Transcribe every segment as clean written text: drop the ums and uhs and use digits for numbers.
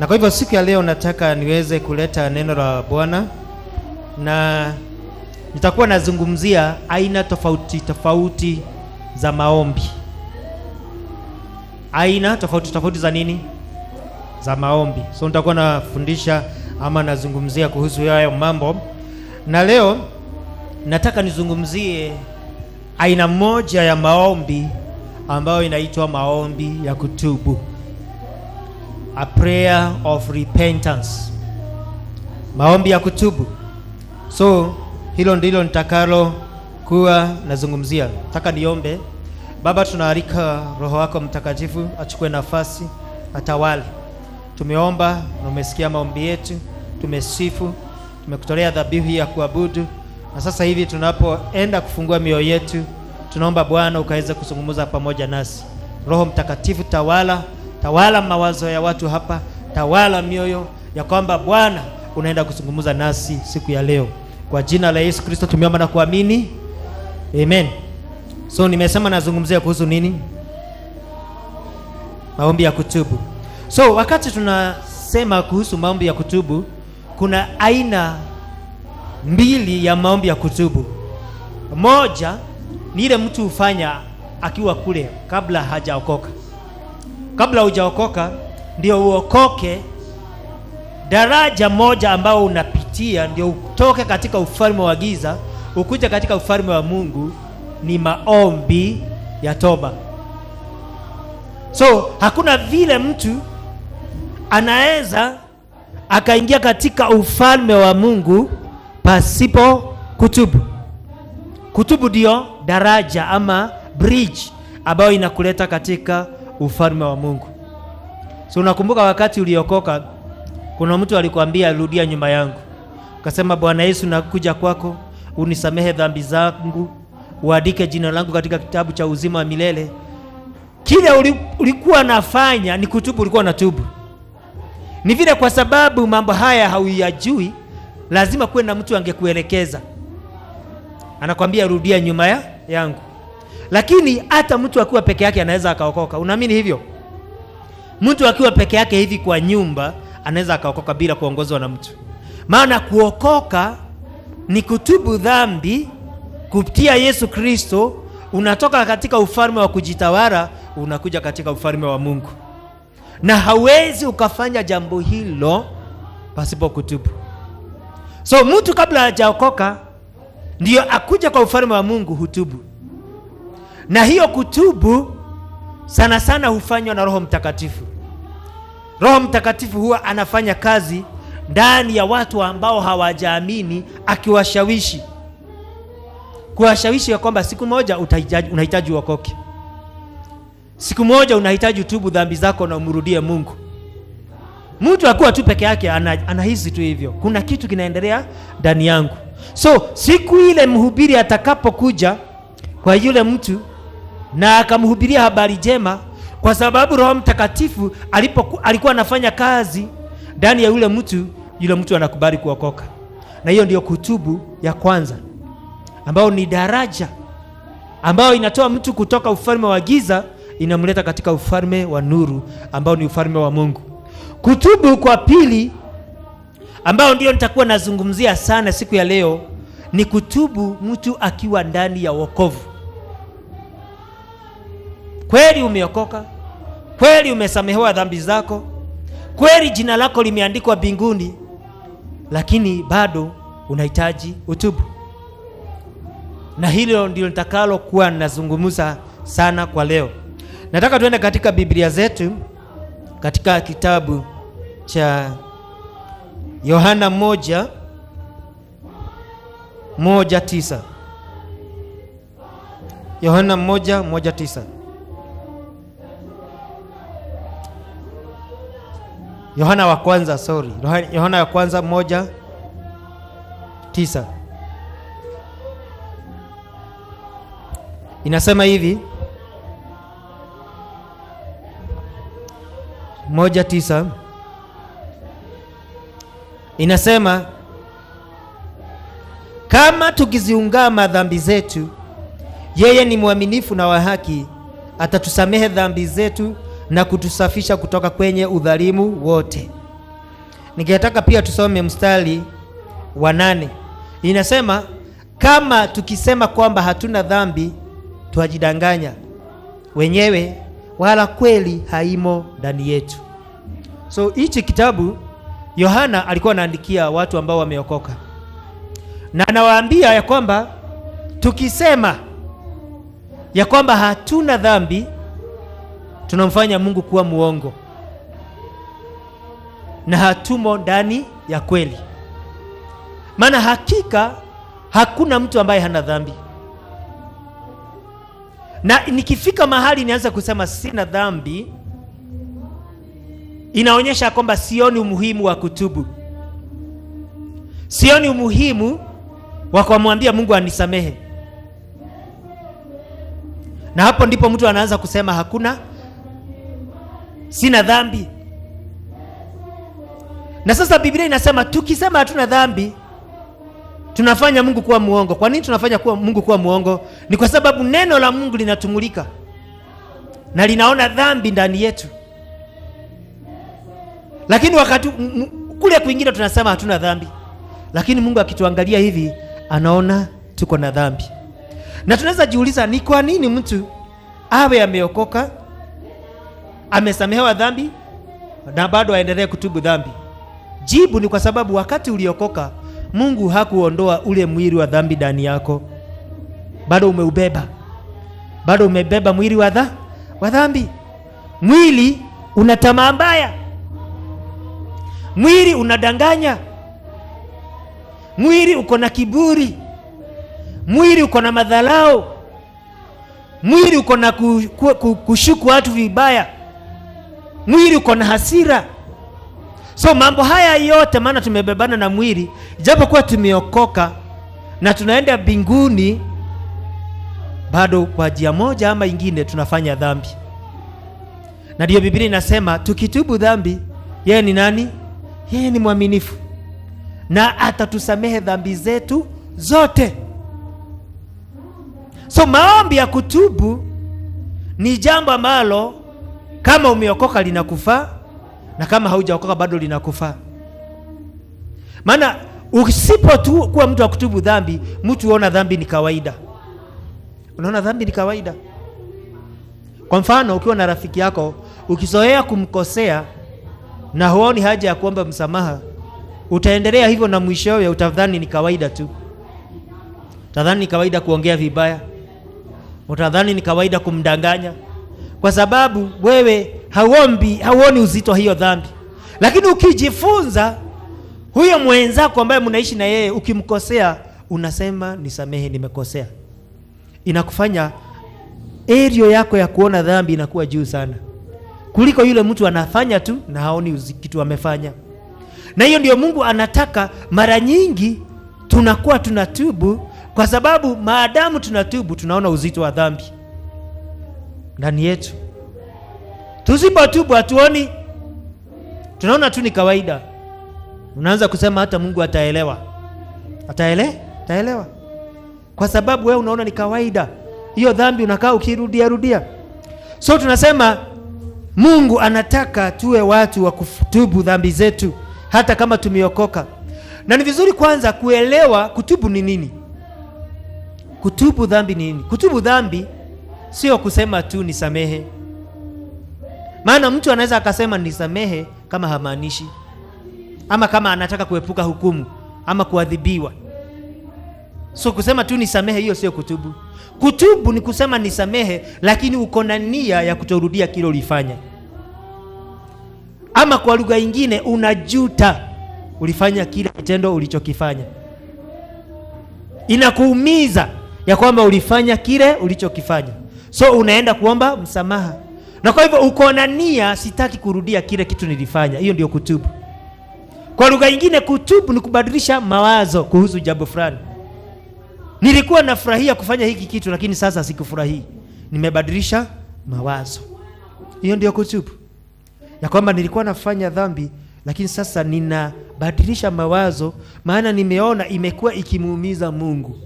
Na kwa hivyo siku ya leo nataka niweze kuleta neno la Bwana, na nitakuwa nazungumzia aina tofauti tofauti za maombi. Aina tofauti tofauti za nini? Za maombi. So nitakuwa nafundisha ama nazungumzia kuhusu hayo mambo. Na leo nataka nizungumzie aina moja ya maombi ambayo inaitwa maombi ya kutubu. A prayer of repentance. Maombi ya kutubu. So hilo ndilo nitakalo kuwa nazungumzia. Nataka niombe. Baba, tunaalika Roho wako Mtakatifu achukue nafasi, atawale. Tumeomba na umesikia maombi yetu, tumesifu, tumekutolea dhabihu ya kuabudu. Na sasa hivi tunapoenda kufungua mioyo yetu, tunaomba Bwana ukaweze kuzungumza pamoja nasi. Roho Mtakatifu, tawala mawazo ya watu hapa, tawala mioyo, ya kwamba Bwana unaenda kuzungumza nasi siku ya leo. Kwa jina la Yesu Kristo tumeomba na kuamini. Amen. So nimesema nazungumzia kuhusu nini? Maombi ya kutubu. So wakati tunasema kuhusu maombi ya kutubu, kuna aina mbili ya maombi ya kutubu. Moja ni ile mtu hufanya akiwa kule kabla hajaokoka. Kabla hujaokoka ndio uokoke, daraja moja ambao unapitia ndio utoke katika ufalme wa giza ukuje katika ufalme wa Mungu, ni maombi ya toba. So hakuna vile mtu anaweza akaingia katika ufalme wa Mungu pasipo kutubu. Kutubu ndio daraja ama bridge ambayo inakuleta katika ufalme wa Mungu. So unakumbuka wakati uliokoka, kuna mtu alikwambia rudia nyuma yangu. Ukasema, Bwana Yesu, nakuja kwako, unisamehe dhambi zangu, uandike jina langu katika kitabu cha uzima wa milele. Kile ulikuwa nafanya ni kutubu, ulikuwa unatubu. Ni vile kwa sababu mambo haya hauyajui, lazima kuwe na mtu angekuelekeza. Anakwambia rudia nyuma yangu. Lakini hata mtu akiwa peke yake anaweza akaokoka. Unaamini hivyo? Mtu akiwa peke yake hivi kwa nyumba anaweza akaokoka bila kuongozwa na mtu. Maana kuokoka ni kutubu dhambi kupitia Yesu Kristo. Unatoka katika ufalme wa kujitawala unakuja katika ufalme wa Mungu. Na hauwezi ukafanya jambo hilo pasipo kutubu. So mtu kabla hajaokoka ndio akuja kwa ufalme wa Mungu hutubu. Na hiyo kutubu sana sana hufanywa na Roho Mtakatifu. Roho Mtakatifu huwa anafanya kazi ndani ya watu ambao hawajaamini, akiwashawishi. Kuwashawishi ya kwamba siku moja unahitaji uokoke. Siku moja unahitaji utubu dhambi zako na umrudie Mungu. Mtu akiwa tu peke yake anahisi tu hivyo, kuna kitu kinaendelea ndani yangu. So siku ile mhubiri atakapokuja kwa yule mtu na akamhubiria habari njema, kwa sababu Roho Mtakatifu alikuwa anafanya kazi ndani ya yule mtu anakubali kuokoka. Na hiyo ndio kutubu ya kwanza, ambao ni daraja ambao inatoa mtu kutoka ufalme wa giza inamleta katika ufalme wa nuru ambao ni ufalme wa Mungu. Kutubu kwa pili, ambao ndio nitakuwa nazungumzia sana siku ya leo, ni kutubu mtu akiwa ndani ya wokovu. Kweli umeokoka, kweli umesamehewa dhambi zako, kweli jina lako limeandikwa mbinguni, lakini bado unahitaji utubu. Na hilo ndio nitakalo kuwa nazungumza sana kwa leo. Nataka tuende katika Biblia zetu katika kitabu cha Yohana 1:9. Yohana 1:9. Yohana wa kwanza 1:9. Inasema hivi, 1:9 inasema, kama tukiziungama dhambi zetu, yeye ni mwaminifu na wa haki, atatusamehe dhambi zetu na kutusafisha kutoka kwenye udhalimu wote. Ningetaka pia tusome mstari wa 8. Inasema kama tukisema kwamba hatuna dhambi twajidanganya wenyewe, wala kweli haimo ndani yetu. So hichi kitabu Yohana alikuwa anaandikia watu ambao wameokoka, na anawaambia ya kwamba tukisema ya kwamba hatuna dhambi tunamfanya Mungu kuwa muongo na hatumo ndani ya kweli. Maana hakika hakuna mtu ambaye hana dhambi. Na nikifika mahali nianza kusema sina dhambi, inaonyesha kwamba sioni umuhimu wa kutubu. Sioni umuhimu wa kumwambia Mungu anisamehe. Na hapo ndipo mtu anaanza kusema sina dhambi. Na sasa Biblia inasema tukisema hatuna dhambi tunafanya Mungu kuwa muongo. Kwa nini tunafanya Mungu kuwa muongo? Ni kwa sababu neno la Mungu linatumulika na linaona dhambi ndani yetu. Lakini wakati kule kwingine tunasema hatuna dhambi, lakini Mungu akituangalia hivi anaona tuko na dhambi. Na tunaweza jiuliza ni kwa nini mtu awe ameokoka, amesamehewa dhambi na bado aendelee kutubu dhambi? Jibu ni kwa sababu wakati uliokoka Mungu hakuondoa ule mwili wa dhambi ndani yako. Bado umeubeba. Bado umebeba mwili wa dhambi. Mwili una tamaa mbaya. Mwili unadanganya. Mwili uko na kiburi. Mwili uko na madharau. Mwili uko na kushuku watu vibaya. Mwili uko na hasira. So mambo haya yote, maana tumebebana na mwili, japo kuwa tumeokoka na tunaenda mbinguni, bado kwa njia moja ama ingine tunafanya dhambi. Na ndio Biblia inasema tukitubu dhambi, yeye ni nani? Yeye ni mwaminifu na atatusamehe dhambi zetu zote. So maombi ya kutubu ni jambo ambalo kama umeokoka linakufaa, na kama haujaokoka bado linakufaa. Maana usipo tu kuwa mtu wa kutubu dhambi, mtu huona dhambi ni kawaida. Unaona dhambi ni kawaida. Kwa mfano, ukiwa na rafiki yako, ukizoea kumkosea na huoni haja ya kuomba msamaha, utaendelea hivyo na mwishowe utadhani ni kawaida tu. Utadhani ni kawaida kuongea vibaya. Utadhani ni kawaida kumdanganya. Kwa sababu wewe hauoni uzito hiyo dhambi. Lakini ukijifunza, huyo mwenzako ambaye mnaishi na yeye ukimkosea, unasema nisamehe, nimekosea, inakufanya area yako ya kuona dhambi inakuwa juu sana kuliko yule mtu anafanya tu na haoni kitu amefanya. Na hiyo ndio Mungu anataka. Mara nyingi tunakuwa tunatubu kwa sababu maadamu tunatubu tunaona uzito wa dhambi ndani yetu. Tusipotubu hatuoni, tunaona tu ni kawaida. Unaanza kusema hata Mungu ataelewa. Ataelewa. Kwa sababu wewe unaona ni kawaida. Hiyo dhambi unakaa ukirudia. So tunasema Mungu anataka tuwe watu wa kutubu dhambi zetu hata kama tumeokoka. Na ni vizuri kwanza kuelewa kutubu ni nini. Kutubu dhambi ni nini? Kutubu dhambi sio kusema tu nisamehe. Maana mtu anaweza akasema nisamehe kama hamaanishi, ama kama anataka kuepuka hukumu ama kuadhibiwa. So kusema tu nisamehe, hiyo sio kutubu. Kutubu ni kusema nisamehe, lakini uko na nia ya kutorudia kile ulifanya. Ama kwa lugha nyingine unajuta ulifanya kile kitendo ulichokifanya. Inakuumiza ya kwamba ulifanya kile ulichokifanya. So unaenda kuomba msamaha. Na kwa hivyo uko na nia, sitaki kurudia kile kitu nilifanya. Hiyo ndio kutubu. Kwa lugha nyingine kutubu ni kubadilisha mawazo kuhusu jambo fulani. Nilikuwa nafurahia kufanya hiki kitu lakini sasa sikufurahii. Nimebadilisha mawazo. Hiyo ndio kutubu. Ya kwamba nilikuwa nafanya dhambi lakini sasa ninabadilisha mawazo, maana nimeona imekuwa ikimuumiza Mungu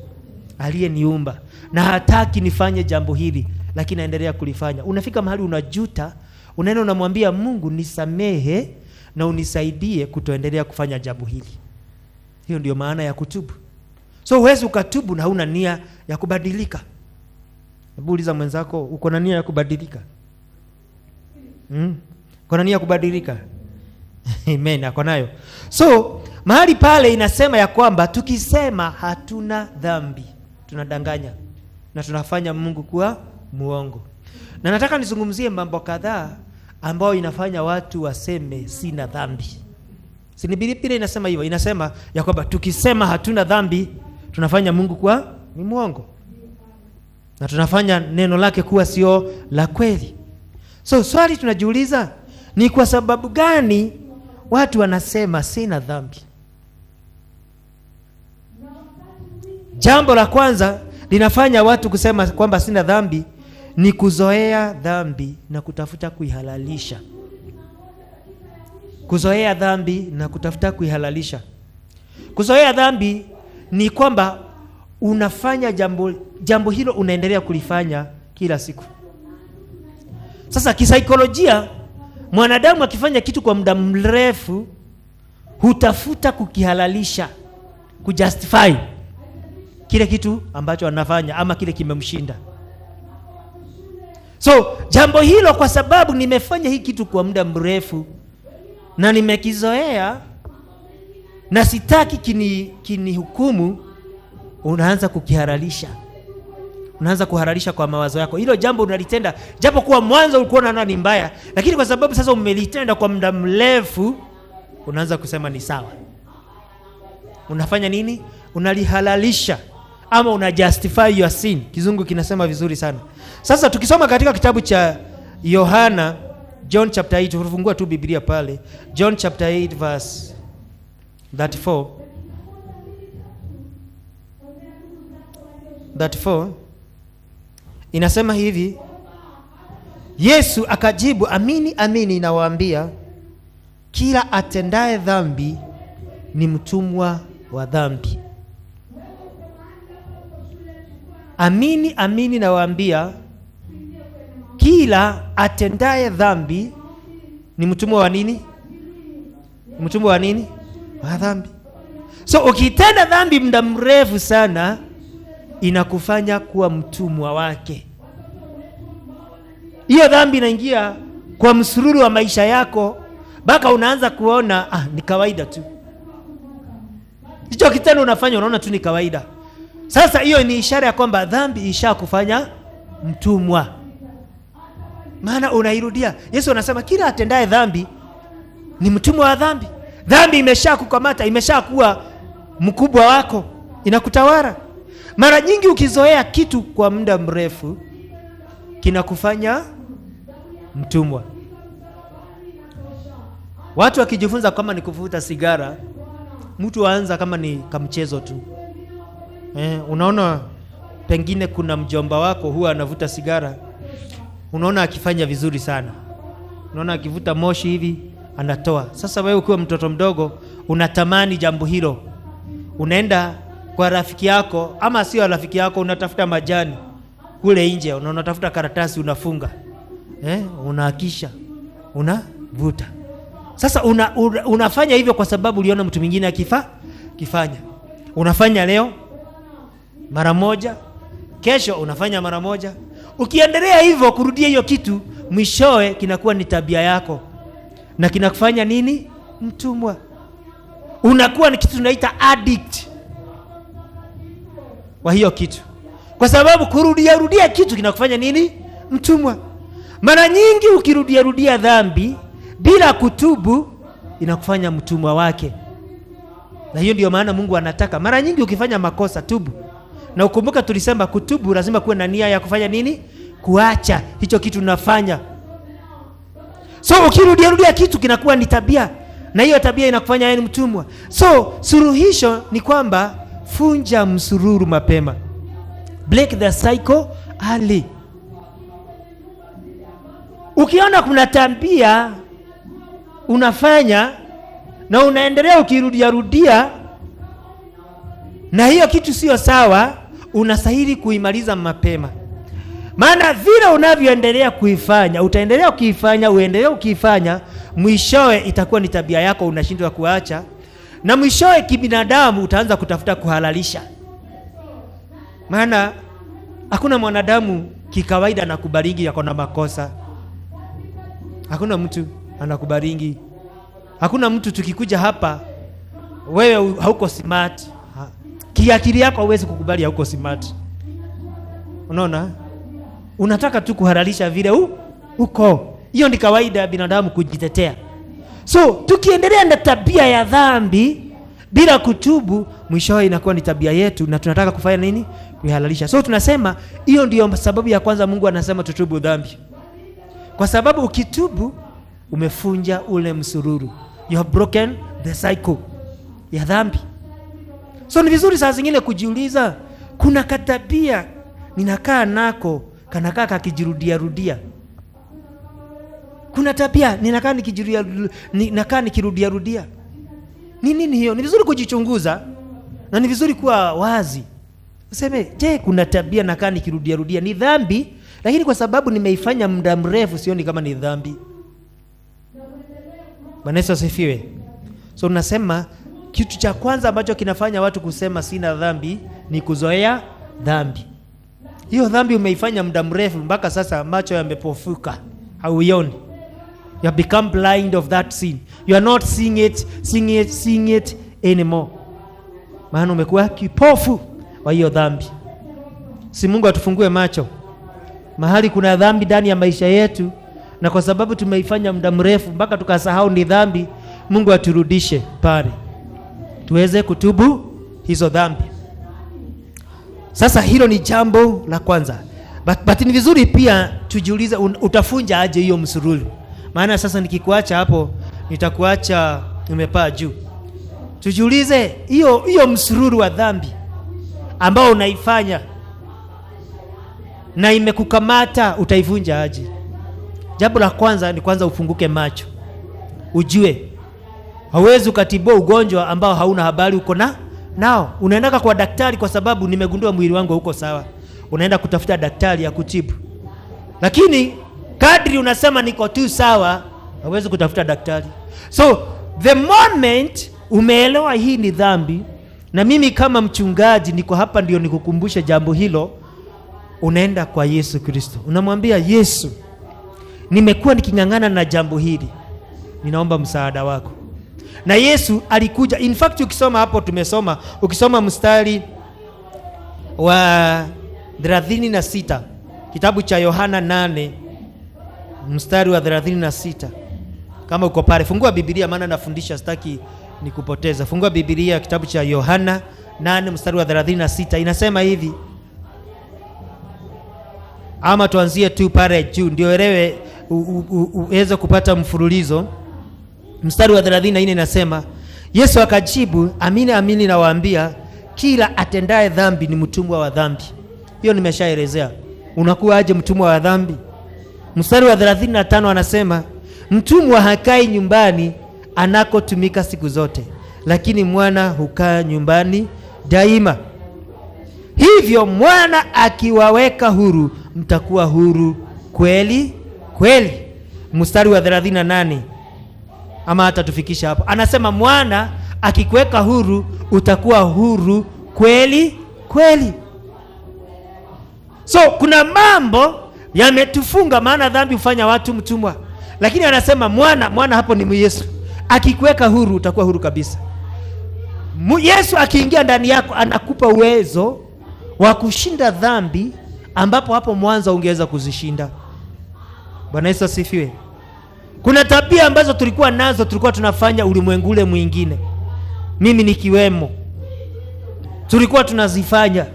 aliyeniumba na hataki nifanye jambo hili, lakini naendelea kulifanya. Unafika mahali unajuta, unaenda unamwambia Mungu nisamehe, na unisaidie kutoendelea kufanya jambo hili. Hiyo ndio maana ya kutubu. So huwezi ukatubu na huna nia ya kubadilika. Hebu uliza mwenzako, uko na nia ya kubadilika? Uko na nia ya kubadilika? Amen, ako nayo. So mahali pale inasema ya kwamba tukisema hatuna dhambi, tunadanganya na tunafanya Mungu kuwa muongo. Na nataka nizungumzie mambo kadhaa ambayo inafanya watu waseme sina dhambi. Si ni Biblia inasema hivyo, inasema ya kwamba tukisema hatuna dhambi tunafanya Mungu kuwa ni muongo, na tunafanya neno lake kuwa sio la kweli. So swali tunajiuliza, ni kwa sababu gani watu wanasema sina dhambi? Jambo la kwanza linafanya watu kusema kwamba sina dhambi ni kuzoea dhambi na kutafuta kuihalalisha. Kuzoea dhambi na kutafuta kuihalalisha. Kuzoea dhambi ni kwamba unafanya jambo hilo, unaendelea kulifanya kila siku. Sasa kisaikolojia, mwanadamu akifanya kitu kwa muda mrefu hutafuta kukihalalisha, kujustify kile kitu ambacho anafanya ama kile kimemshinda. So jambo hilo, kwa sababu nimefanya hii kitu kwa muda mrefu na nimekizoea na sitaki kinihukumu, unaanza kukihalalisha. Unaanza kuhalalisha kwa mawazo yako. Hilo jambo unalitenda japo kwa mwanzo ulikuwa unaona ni mbaya, lakini kwa sababu sasa umelitenda kwa muda mrefu, unaanza kusema ni sawa. Unafanya nini? Unalihalalisha ama una justify your sin. Kizungu kinasema vizuri sana. Sasa tukisoma katika kitabu cha Yohana, John chapter 8, tufungua tu Biblia pale. John chapter 8 verse 34 inasema hivi, Yesu akajibu, amini amini nawaambia, kila atendaye dhambi ni mtumwa wa dhambi. Amini amini nawaambia, kila atendaye dhambi ni mtumwa wa nini? Mtumwa wa nini? Wa dhambi. So ukitenda dhambi muda mrefu sana, inakufanya kuwa mtumwa wake. Hiyo dhambi inaingia kwa msururu wa maisha yako, baka unaanza kuona ni kawaida tu. Hicho kitendo unafanya unaona tu ni kawaida. Sasa hiyo ni ishara ya kwamba dhambi ishakufanya mtumwa. Maana unairudia. Yesu anasema kila atendaye dhambi ni mtumwa wa dhambi. Dhambi imeshakukamata, imeshakuwa mkubwa wako, inakutawala. Mara nyingi ukizoea kitu kwa muda mrefu, kinakufanya mtumwa. Watu wakijifunza kama ni kuvuta sigara, mtu aanza kama ni kamchezo tu. Unaona pengine kuna mjomba wako huwa anavuta sigara, unaona akifanya vizuri sana, unaona akivuta moshi hivi anatoa. Sasa wewe ukiwa mtoto mdogo unatamani jambo hilo, unaenda kwa rafiki yako ama sio rafiki yako, unatafuta majani kule nje, unatafuta karatasi unafunga, unaakisha, unavuta. Sasa unafanya hivyo kwa sababu uliona mtu mwingine akifanya. Unafanya leo mara moja, kesho unafanya mara moja. Ukiendelea hivyo kurudia hiyo kitu, mwishowe kinakuwa ni tabia yako na kinakufanya nini? Mtumwa. Unakuwa ni kitu tunaita addict wa hiyo kitu, kwa sababu kurudia kitu kinakufanya nini? Mtumwa. Mara nyingi ukirudia dhambi bila kutubu, inakufanya mtumwa wake. Na hiyo ndio maana Mungu anataka mara nyingi ukifanya makosa tubu. Na ukumbuka tulisema kutubu lazima kuwe na nia ya kufanya nini? Kuacha hicho kitu unafanya. So ukirudia kitu kinakuwa ni tabia, na hiyo tabia inakufanya wewe ni mtumwa. So suluhisho ni kwamba funja msururu mapema. Break the cycle early. Ukiona kuna tabia unafanya na unaendelea ukirudia na hiyo kitu sio sawa, unastahili kuimaliza mapema. Maana vile unavyoendelea kuifanya, utaendelea kuifanya, uendelee kuifanya, mwishowe itakuwa ni tabia yako, unashindwa kuacha, na mwishowe kibinadamu utaanza kutafuta kuhalalisha. Maana hakuna mwanadamu kikawaida anakubalingi yako na makosa. Hakuna mtu anakubalingi. Hakuna mtu tukikuja hapa wewe hauko smart, kiakili yako hauwezi kukubali hauko smart. Unaona? Unataka tu kuhalalisha vile uko. Hiyo ni kawaida ya binadamu kujitetea. So tukiendelea na tabia ya dhambi bila kutubu, mwisho inakuwa ni tabia yetu, na tunataka kufanya nini? Kuihalalisha. So tunasema hiyo ndio sababu ya kwanza Mungu anasema tutubu dhambi. Kwa sababu ukitubu umefunja ule msururu. You have broken the cycle ya dhambi. So ni vizuri saa zingine kujiuliza, kuna katabia ninakaa nako kanakaa kakijirudia rudia. Kuna tabia ninakaa nikirudia rudia. Ni nini hiyo? Ni vizuri kujichunguza na ni vizuri kuwa wazi. Useme, je, kuna tabia nakaa nikirudia rudia ni dhambi, lakini kwa sababu nimeifanya muda mrefu sioni kama ni dhambi. Bwana Yesu asifiwe. So unasema kitu cha kwanza ambacho kinafanya watu kusema sina dhambi ni kuzoea dhambi. Hiyo dhambi umeifanya muda mrefu mpaka sasa macho yamepofuka, hauioni. You have become blind of that sin. You are not seeing it anymore. Maana umekuwa kipofu wa hiyo dhambi. Si Mungu atufungue macho. Mahali kuna dhambi ndani ya maisha yetu, na kwa sababu tumeifanya muda mrefu mpaka tukasahau ni dhambi, Mungu aturudishe pale tuweze kutubu hizo dhambi. Sasa hilo ni jambo la kwanza. But ni vizuri pia tujiulize, utafunja aje hiyo msururu? Maana sasa nikikuacha hapo nitakuacha umepaa juu. Tujiulize hiyo msururu wa dhambi ambao unaifanya na imekukamata, utaivunja aje? Jambo la kwanza ni kwanza ufunguke macho. Ujue hauwezi ukatibua ugonjwa ambao hauna habari uko nao. Unaenda kwa daktari kwa sababu nimegundua mwili wangu uko sawa. Unaenda kutafuta daktari ya kutibu. Lakini kadri unasema niko tu sawa, hauwezi kutafuta daktari. So the moment umeelewa hii ni dhambi, na mimi kama mchungaji niko hapa ndio nikukumbusha jambo hilo, unaenda kwa Yesu Kristo. Unamwambia Yesu, nimekuwa nikingangana na jambo hili, ninaomba msaada wako. Na Yesu alikuja. In fact ukisoma hapo tumesoma, ukisoma mstari wa 36 kitabu cha Yohana 8 mstari wa 36. Kama uko pale fungua Biblia, maana nafundisha sitaki nikupoteza. Fungua Biblia kitabu cha Yohana 8 mstari wa 36. Inasema hivi. Ama tuanzie tu pale juu ndio elewe uweze kupata mfululizo. Mstari wa 34 inasema, Yesu akajibu, amini amini nawaambia, kila atendaye dhambi ni mtumwa wa dhambi. Hiyo nimeshaelezea. Unakuwa aje mtumwa wa dhambi? Mstari wa 35 anasema, mtumwa hakai nyumbani anakotumika siku zote, lakini mwana hukaa nyumbani daima. Hivyo mwana akiwaweka huru, mtakuwa huru kweli kweli. Mstari wa 38 ama hata tufikisha hapo, anasema mwana akikuweka huru utakuwa huru kweli kweli. So kuna mambo yametufunga, maana dhambi hufanya watu mtumwa. Lakini anasema mwana hapo ni Yesu. Akikuweka huru utakuwa huru kabisa. Yesu akiingia ndani yako anakupa uwezo wa kushinda dhambi ambapo hapo mwanzo ungeweza kuzishinda. Bwana Yesu asifiwe. Kuna tabia ambazo tulikuwa nazo, tulikuwa tunafanya ulimwengu ule mwingine, mimi nikiwemo, tulikuwa tunazifanya,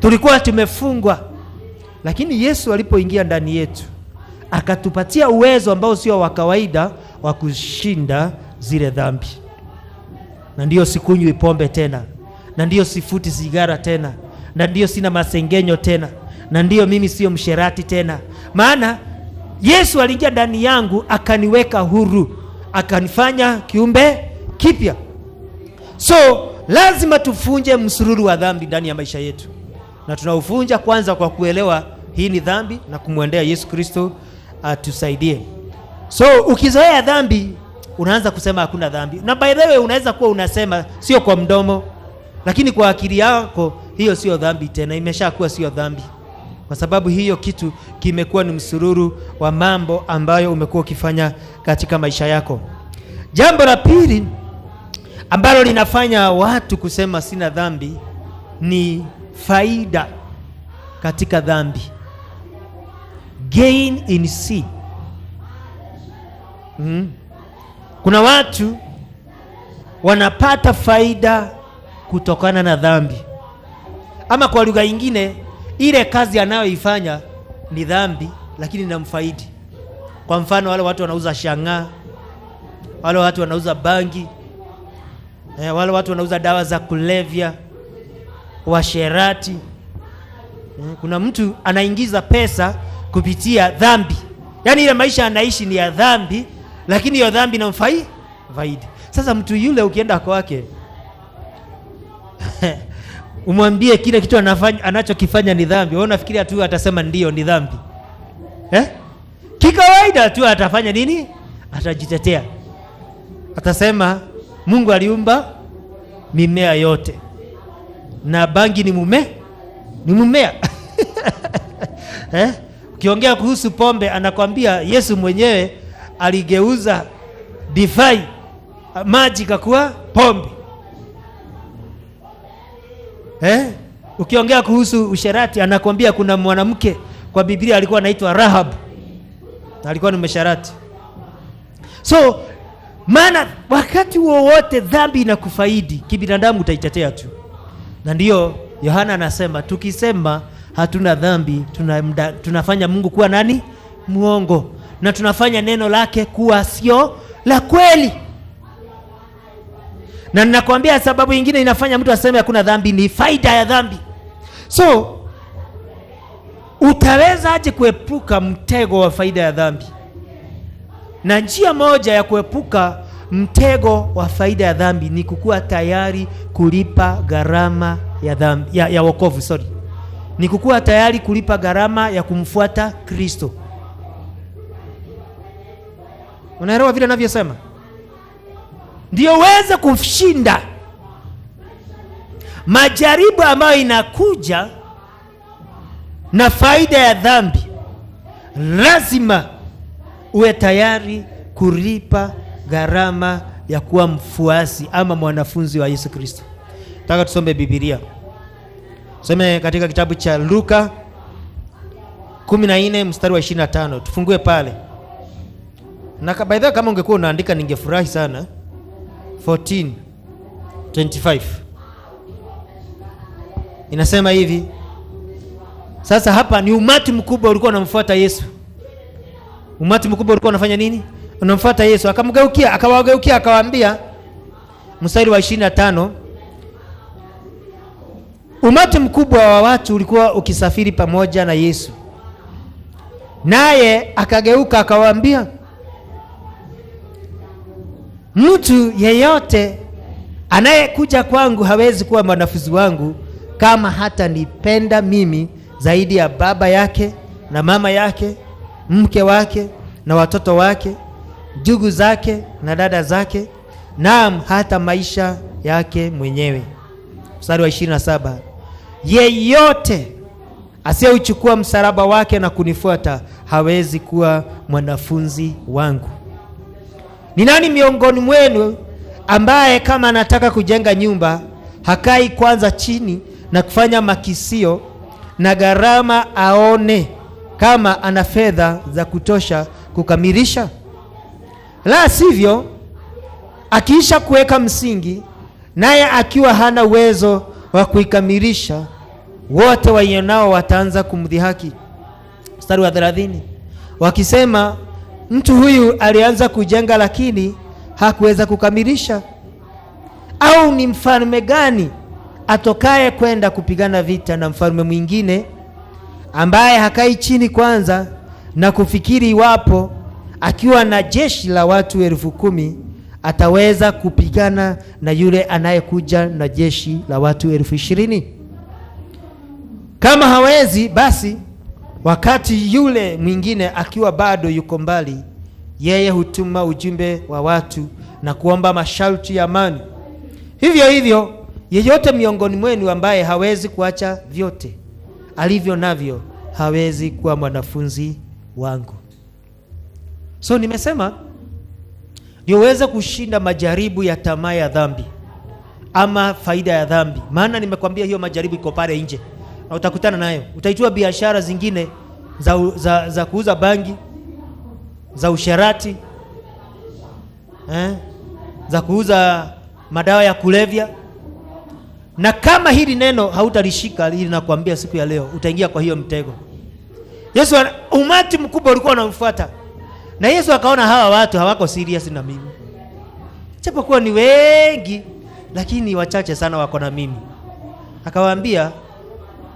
tulikuwa tumefungwa. Lakini Yesu alipoingia ndani yetu akatupatia uwezo ambao sio wa kawaida wa kushinda zile dhambi. Na ndio sikunywi pombe tena, na ndio sifuti sigara tena, na ndio sina masengenyo tena, na ndio mimi sio msherati tena. Maana Yesu aliingia ndani yangu akaniweka huru, akanifanya kiumbe kipya. So lazima tufunje msururu wa dhambi ndani ya maisha yetu. Na tunaufunja kwanza kwa kuelewa hii ni dhambi, na kumwendea Yesu Kristo atusaidie. So ukizoea dhambi unaanza kusema hakuna dhambi, na by the way unaweza kuwa unasema sio kwa mdomo, lakini kwa akili yako hiyo sio dhambi tena, imeshakuwa sio dhambi, kwa sababu hiyo kitu kimekuwa ni msururu wa mambo ambayo umekuwa ukifanya katika maisha yako. Jambo la pili ambalo linafanya watu kusema sina dhambi ni faida katika dhambi. Gain in sin. Kuna watu wanapata faida kutokana na dhambi, ama kwa lugha nyingine ile kazi anayoifanya ni dhambi lakini inamfaidi. Kwa mfano wale watu wanauza shang'aa, wale watu wanauza bangi, wale watu wanauza dawa za kulevya, washerati. Kuna mtu anaingiza pesa kupitia dhambi, yaani ile maisha anaishi ni ya dhambi, lakini hiyo dhambi inamfaidi. Sasa mtu yule ukienda kwake umwambie kile kitu anachokifanya ni dhambi, wewe unafikiria tu atasema ndio ni dhambi? Kikawaida tu atafanya nini? Atajitetea, atasema Mungu aliumba mimea yote na bangi ni mumea. Ukiongea kuhusu pombe anakwambia Yesu mwenyewe aligeuza divai, maji kakuwa pombe. Ukiongea kuhusu usherati anakwambia kuna mwanamke kwa Biblia alikuwa anaitwa Rahab, na alikuwa ni msherati. So maana wakati wowote dhambi inakufaidi kibinadamu utaitetea tu, na ndiyo Yohana anasema tukisema hatuna dhambi tunafanya Mungu kuwa nani? Muongo, na tunafanya neno lake kuwa sio la kweli. Na ninakwambia sababu nyingine inafanya mtu aseme hakuna dhambi ni faida ya dhambi. So utaweza aje kuepuka mtego wa faida ya dhambi? Na njia moja ya kuepuka mtego wa faida ya dhambi ni kukuwa tayari kulipa gharama ya dhambi ya wokovu. Ni kukuwa tayari kulipa gharama ya kumfuata Kristo. Unaelewa vile ninavyosema? Ndio uweze kushinda majaribu ambayo inakuja na faida ya dhambi. Lazima uwe tayari kulipa gharama ya kuwa mfuasi ama mwanafunzi wa Yesu Kristo. Nataka tusome Biblia. Tusome katika kitabu cha Luka 14 mstari wa 25. Tufungue pale. Na by the way kama ungekuwa unaandika ningefurahi sana. 14:25. Inasema hivi. Sasa hapa ni umati mkubwa ulikuwa unamfuata Yesu. Umati mkubwa ulikuwa unafanya nini? Unamfuata Yesu. Akamgeukia, akawageukia, akawaambia, mstari wa 25, umati mkubwa wa watu ulikuwa ukisafiri pamoja na Yesu. Naye akageuka akawaambia, mtu yeyote anayekuja kwangu hawezi kuwa mwanafunzi wangu kama hata nipenda mimi zaidi ya baba yake na mama yake, mke wake na watoto wake, ndugu zake na dada zake, naam hata maisha yake mwenyewe. Mstari wa 27, yeyote asiyeuchukua msalaba wake na kunifuata hawezi kuwa mwanafunzi wangu. Ni nani miongoni mwenu ambaye kama anataka kujenga nyumba hakai kwanza chini na kufanya makisio na gharama aone kama ana fedha za kutosha kukamilisha? La sivyo, akiisha kuweka msingi naye akiwa hana uwezo wa kuikamilisha, wote waionao wataanza kumdhihaki. Mstari wa 30, wakisema, mtu huyu alianza kujenga lakini hakuweza kukamilisha. Au ni mfalme gani atokaye kwenda kupigana vita na mfalme mwingine ambaye hakai chini kwanza na kufikiri iwapo akiwa na jeshi la watu 10,000 ataweza kupigana na yule anayekuja na jeshi la watu 20,000? Kama hawezi, basi wakati yule mwingine akiwa bado yuko mbali, yeye hutuma ujumbe wa watu na kuomba masharti ya amani. Hivyo hivyo, yeyote miongoni mwenu ambaye hawezi kuacha vyote alivyo navyo hawezi kuwa mwanafunzi wangu. So nimesema ndio uweze kushinda majaribu ya tamaa ya dhambi ama faida ya dhambi. Maana nimekwambia hiyo majaribu iko pale nje na utakutana nayo. Utaitwa biashara zingine za kuuza bangi, za usherati, za kuuza madawa ya kulevya. Na kama hili neno hautalishika, hili nakwambia siku ya leo utaingia kwa hiyo mtego. Yesu, umati mkubwa ulikuwa unamfuata, na Yesu akaona hawa watu hawako serious na mimi. Japokuwa ni wengi, lakini wachache sana wako na mimi. Akawaambia,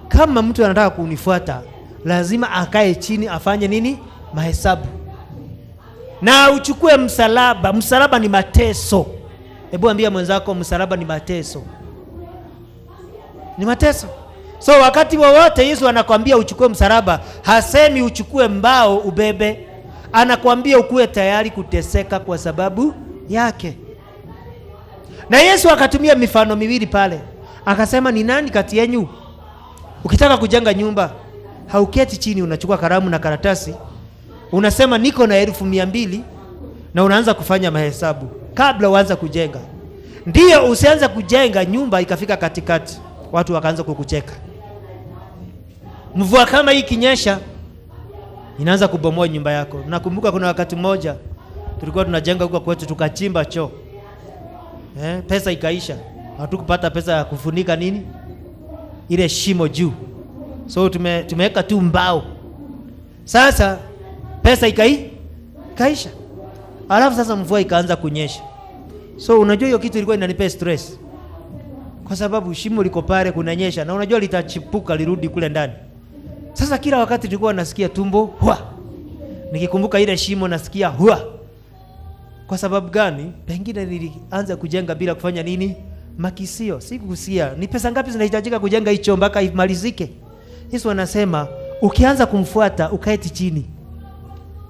kama mtu anataka kunifuata, lazima akae chini afanye nini? Mahesabu. Na uchukue msalaba. Msalaba ni mateso. Hebu ambia mwenzako, msalaba ni mateso. Ni mateso. So wakati wowote Yesu anakuambia uchukue msalaba, hasemi uchukue mbao ubebe. Anakuambia ukue tayari kuteseka kwa sababu yake. Na Yesu akatumia mifano miwili pale. Akasema, ni nani kati yenu ukitaka kujenga nyumba, hauketi chini unachukua kalamu na karatasi, unasema niko na 200,000 na unaanza kufanya mahesabu kabla uanze kujenga? Ndiyo, usianze kujenga nyumba ikafika katikati watu wakaanza kukucheka. Mvua kama hii kinyesha inaanza kubomoa nyumba yako. Nakumbuka kuna wakati mmoja tulikuwa tunajenga huko kwetu, tukachimba choo. Pesa ikaisha. Hatukupata pesa ya kufunika nini? Ile shimo juu. So tumeweka tu mbao. Sasa pesa ikaisha. Alafu sasa mvua ikaanza kunyesha. So unajua hiyo kitu ilikuwa inanipa stress. Kwa sababu shimo liko pale kunanyesha na unajua litachipuka lirudi kule ndani. Sasa kila wakati tulikuwa nasikia tumbo hua. Nikikumbuka ile shimo nasikia hua. Kwa sababu gani? Pengine nilianza kujenga bila kufanya nini? Makisio. Sikugusia ni pesa ngapi zinahitajika kujenga hicho mpaka imalizike. Yesu anasema ukianza kumfuata ukaeti chini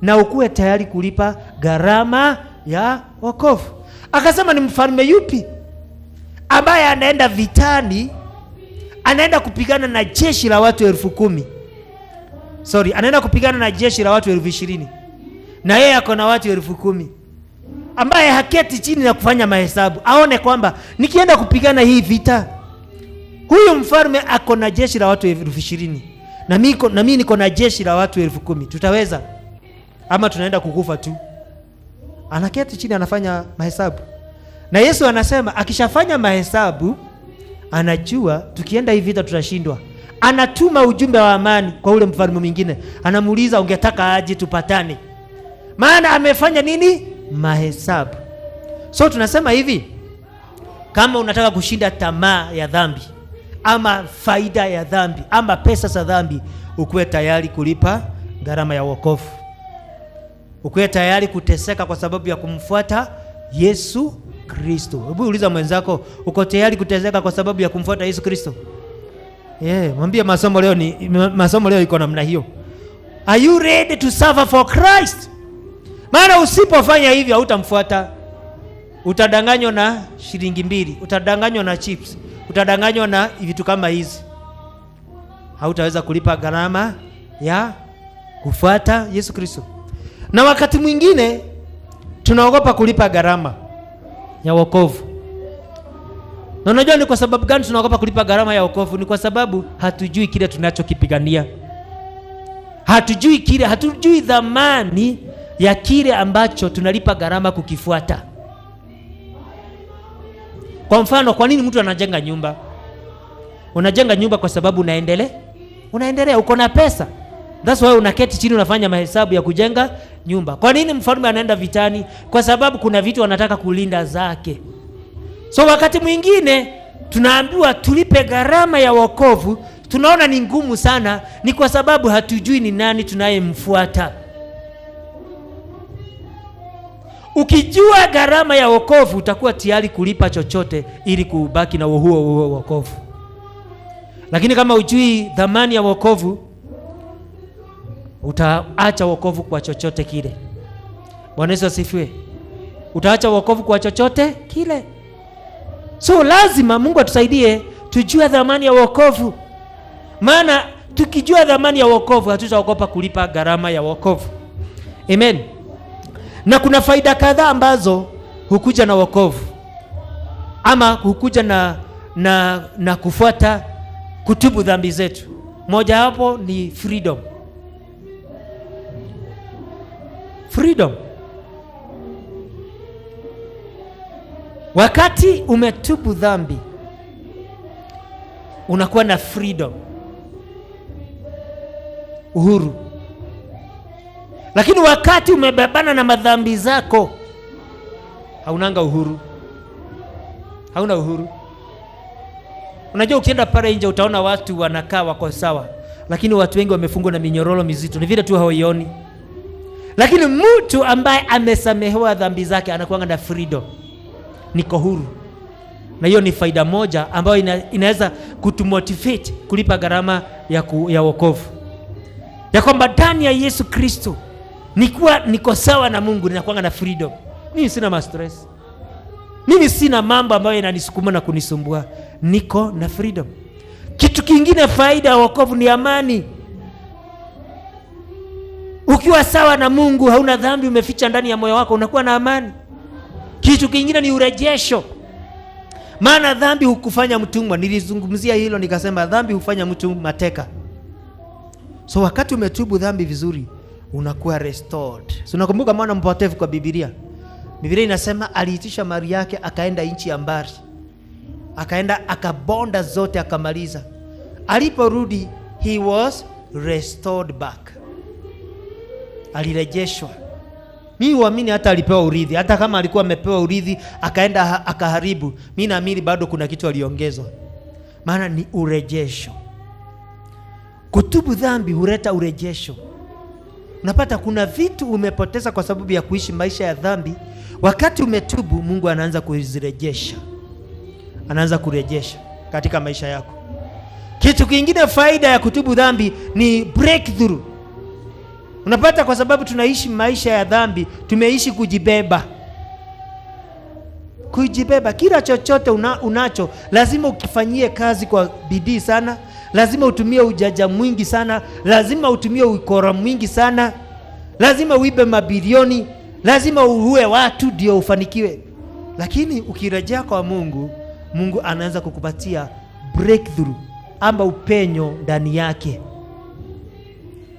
na ukue tayari kulipa gharama ya wokovu. Akasema ni mfalme yupi ambaye anaenda vitani, anaenda kupigana na jeshi la watu 10,000. Anaenda kupigana na jeshi la watu 20,000. Na yeye ako na watu 10,000. Ambaye haketi chini na kufanya mahesabu. Aone kwamba nikienda kupigana hii vita, huyu mfalme ako na jeshi la watu 20,000. Na mimi niko na jeshi la watu 10,000. Tutaweza? Ama tunaenda kukufa tu? Anaketi chini anafanya mahesabu. Na Yesu anasema akishafanya mahesabu, anajua tukienda hii vita tutashindwa. Anatuma ujumbe wa amani kwa ule mfalme mwingine. Anamuuliza, ungetaka aje tupatane? Maana amefanya nini? Mahesabu. So tunasema hivi, kama unataka kushinda tamaa ya dhambi ama faida ya dhambi ama pesa za dhambi, ukuwe tayari kulipa gharama ya wokovu. Ukuwe tayari kuteseka kwa sababu ya kumfuata Yesu Kristo. Hebu uliza mwenzako, uko tayari kuteseka kwa sababu ya kumfuata Yesu Kristo? Mwambie masomo leo iko namna hiyo. Are you ready to suffer for Christ? Maana usipofanya hivyo hautamfuata. Utadanganywa na shilingi 2, utadanganywa na chips, utadanganywa na vitu kama hizi. Hautaweza kulipa gharama ya kufuata Yesu Kristo. Na wakati mwingine tunaogopa kulipa gharama ya wokovu. Na unajua ni kwa sababu gani tunaogopa kulipa gharama ya wokovu? Ni kwa sababu hatujui kile tunachokipigania. Hatujui dhamani ya kile ambacho tunalipa gharama kukifuata. Kwa mfano, kwa nini mtu anajenga nyumba? Unajenga nyumba kwa sababu unaendelea, uko na pesa. That's why unaketi chini unafanya mahesabu ya kujenga nyumba. Kwa nini mfalme anaenda vitani? Kwa sababu kuna vitu anataka kulinda zake. So wakati mwingine tunaambiwa tulipe gharama ya wokovu, tunaona ni ngumu sana, ni kwa sababu hatujui ni nani tunayemfuata. Ukijua gharama ya wokovu, utakuwa tayari kulipa chochote ili kubaki na huo wokovu. Lakini kama hujui dhamani ya wokovu, utaacha wokovu kwa chochote kile. Bwana Yesu asifiwe. Utaacha wokovu kwa chochote kile. So lazima Mungu atusaidie tujue thamani ya wokovu. Maana tukijua thamani ya wokovu hatutaogopa kulipa gharama ya wokovu. Amen. Na kuna faida kadhaa ambazo hukuja na wokovu, ama hukuja na kufuata kutubu dhambi zetu. Moja hapo ni freedom. Freedom. Wakati umetubu dhambi unakuwa na freedom, uhuru. Lakini wakati umebebana na madhambi zako haunanga uhuru. Hauna uhuru. Unajua ukienda pale nje utaona watu wanakaa wako sawa, lakini watu wengi wamefungwa na minyororo mizito. Ni vile tu hawaioni. Lakini mtu ambaye amesamehewa dhambi zake anakuwa na freedom. Niko huru. Na hiyo ni faida moja ambayo inaweza kutumotivate kulipa gharama ya wokovu. Ya kwamba ndani ya Yesu Kristo niko sawa na Mungu, ninakuwa na freedom. Mimi sina stress. Mimi sina mambo ambayo yananisukuma na kunisumbua. Niko na freedom. Kitu kingine faida ya wokovu ni amani. Ukiwa sawa na Mungu, hauna dhambi umeficha ndani ya moyo wako, unakuwa na amani. Kitu kingine ni urejesho. Maana dhambi hukufanya mtumwa. Nilizungumzia hilo nikasema dhambi hufanya mtu mateka. So wakati umetubu dhambi vizuri, unakuwa restored. So unakumbuka mwana mpotevu kwa Biblia. Biblia inasema aliitisha mali yake akaenda nchi ya mbali. Akaenda akabonda zote akamaliza. Aliporudi he was restored back. Alirejeshwa. Mimi huamini hata alipewa urithi. Hata kama alikuwa amepewa urithi akaenda akaharibu, mimi naamini bado kuna kitu aliongezwa. Maana ni urejesho. Kutubu dhambi huleta urejesho. Unapata kuna vitu umepoteza kwa sababu ya kuishi maisha ya dhambi. Wakati umetubu, Mungu anaanza kuzirejesha. Anaanza kurejesha katika maisha yako. Kitu kingine faida ya kutubu dhambi ni breakthrough. Unapata kwa sababu tunaishi maisha ya dhambi, tumeishi kujibeba. Kujibeba kila chochote unacho, lazima ukifanyie kazi kwa bidii sana, lazima utumie ujaja mwingi sana, lazima utumie ukora mwingi sana, lazima uibe mabilioni, lazima uue watu ndio ufanikiwe. Lakini ukirejea kwa Mungu, Mungu anaanza kukupatia breakthrough, amba upenyo ndani yake.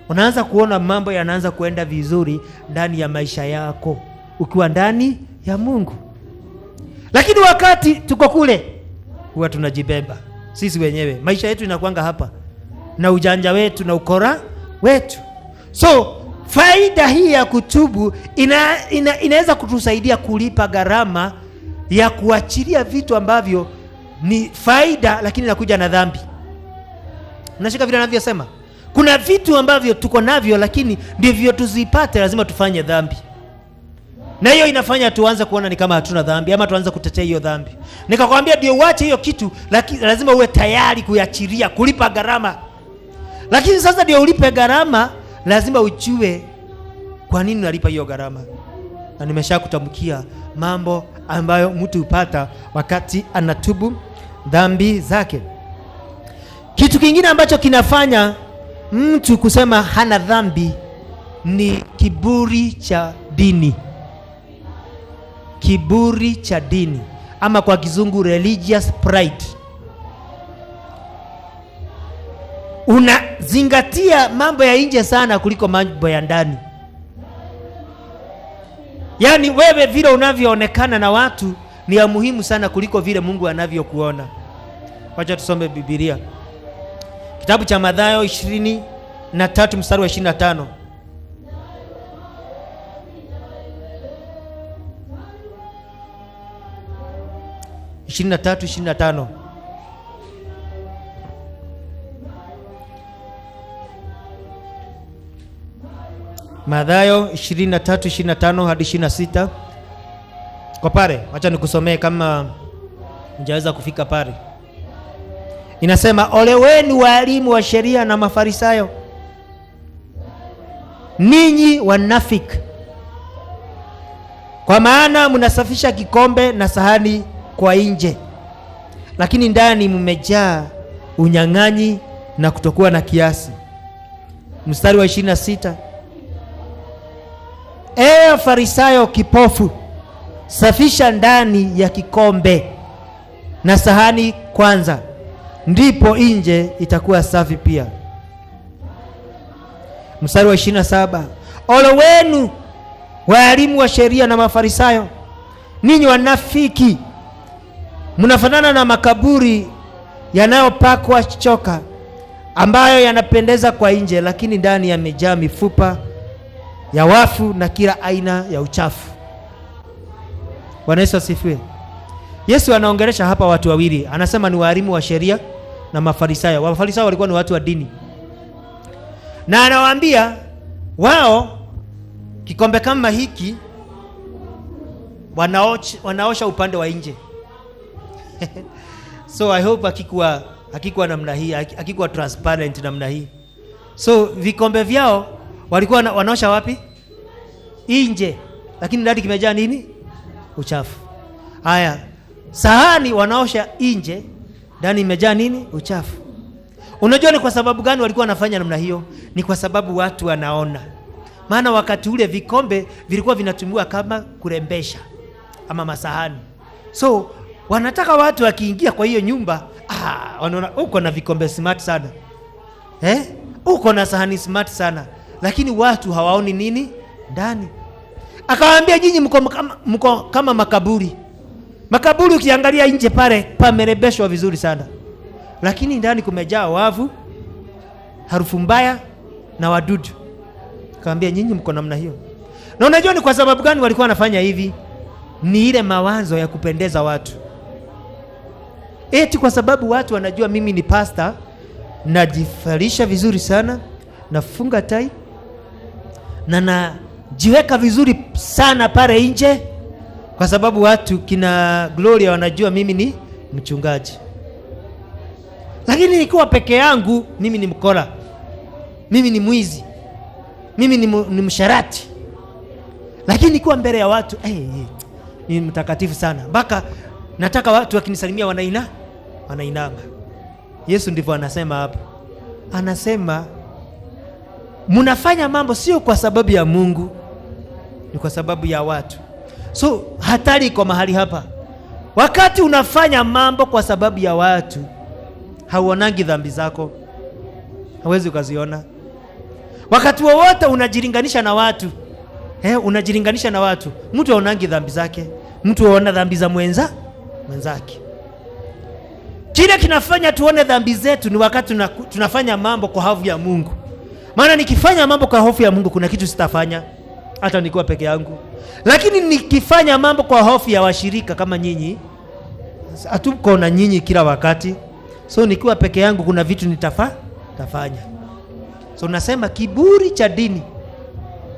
Unaanza kuona mambo yanaanza kuenda vizuri ndani ya maisha yako ukiwa ndani ya Mungu. Lakini wakati tuko kule huwa tunajibeba sisi wenyewe. Maisha yetu inakuanga hapa na ujanja wetu na ukora wetu. So faida hii ya kutubu inaweza kutusaidia kulipa gharama ya kuachilia vitu ambavyo ni faida lakini inakuja na dhambi. Unashika vile ninavyosema? Kuna vitu ambavyo tuko navyo lakini ndivyo tuzipate lazima tufanye dhambi. Na hiyo inafanya tuanze kuona ni kama hatuna dhambi ama tuanze kutetea hiyo dhambi. Nikakwambia ndio uache hiyo kitu, lakini lazima uwe tayari kuiachilia, kulipa gharama. Lakini sasa ndio ulipe gharama, lazima ujue kwa nini unalipa hiyo gharama. Na nimeshakutamkia mambo ambayo mtu hupata wakati anatubu dhambi zake. Kitu kingine ambacho kinafanya mtu kusema hana dhambi ni kiburi cha dini. Kiburi cha dini ama kwa kizungu religious pride. Unazingatia mambo ya nje sana kuliko mambo ya ndani. Yaani wewe vile unavyoonekana na watu ni ya muhimu sana kuliko vile Mungu anavyokuona. Wacha tusome Biblia. Kitabu cha Mathayo 23 mstari wa 25. Mathayo 23:25 hadi 26. Kwa pale, acha nikusomee kama njaweza kufika pale. Inasema, ole wenu walimu wa sheria na Mafarisayo, ninyi wanafiki, kwa maana mnasafisha kikombe na sahani kwa nje, lakini ndani mmejaa unyang'anyi na kutokuwa na kiasi. Mstari wa 26, ewe Farisayo kipofu, safisha ndani ya kikombe na sahani kwanza, ndipo nje itakuwa safi pia. Mstari wa 27, ole wenu walimu wa sheria na Mafarisayo, ninyi wanafiki, mnafanana na makaburi yanayopakwa choka, ambayo yanapendeza kwa nje, lakini ndani yamejaa mifupa ya wafu na kila aina ya uchafu. Bwana Yesu asifiwe. Yesu anaongelesha hapa watu wawili, anasema ni walimu wa sheria na Mafarisayo. Mafarisayo walikuwa ni watu wa dini, na anawaambia wao kikombe kama hiki wanaosha upande wa nje. So I hope hakikuwa namna hii, hakikuwa transparent namna hii. So vikombe vyao walikuwa wanaosha wapi? Nje, lakini ndani kimejaa nini? Uchafu. Haya, sahani wanaosha nje, ndani imejaa nini? Uchafu. Unajua ni kwa sababu gani walikuwa wanafanya namna hiyo? Ni kwa sababu watu wanaona. Maana wakati ule vikombe vilikuwa vinatumiwa kama kurembesha ama masahani. So wanataka watu wakiingia kwa hiyo nyumba, wanaona uko na vikombe smart sana, uko na sahani smart sana, lakini watu hawaoni nini ndani. Akawaambia, nyinyi mko kama makaburi. Makaburi ukiangalia nje pale pamerembeshwa vizuri sana, lakini ndani kumejaa wavu, harufu mbaya na wadudu. Akawaambia, nyinyi mko namna hiyo. Na unajua ni kwa sababu gani walikuwa wanafanya hivi? Ni ile mawazo ya kupendeza watu. Eti kwa sababu watu wanajua mimi ni pastor, najifarisha vizuri sana, nafunga tai na najiweka vizuri sana pale nje, kwa sababu watu kina Gloria wanajua mimi ni mchungaji. Lakini nikiwa peke yangu, mimi ni mkora, mimi ni mwizi, mimi ni msharati. Lakini nikiwa mbele ya watu, ni mtakatifu sana, mpaka nataka watu wakinisalimia wanainama. Yesu ndivyo anasema hapa. Anasema mnafanya mambo sio kwa sababu ya Mungu, ni kwa sababu ya watu. So hatari iko mahali hapa. Wakati unafanya mambo kwa sababu ya watu, hauonangi dhambi zako, hawezi ukaziona. Wakati wowote unajilinganisha na watu, unajilinganisha na watu, mtu haonangi dhambi zake, mtu haona dhambi za mwenzake. Kile kinafanya tuone dhambi zetu ni wakati tunafanya mambo kwa hofu ya Mungu. Maana nikifanya mambo kwa hofu ya Mungu, kuna kitu sitafanya hata nikiwa peke yangu. Lakini nikifanya mambo kwa hofu ya washirika kama nyinyi, hatuko na nyinyi kila wakati. So nikiwa peke yangu kuna vitu nitafanya. So nasema kiburi cha dini.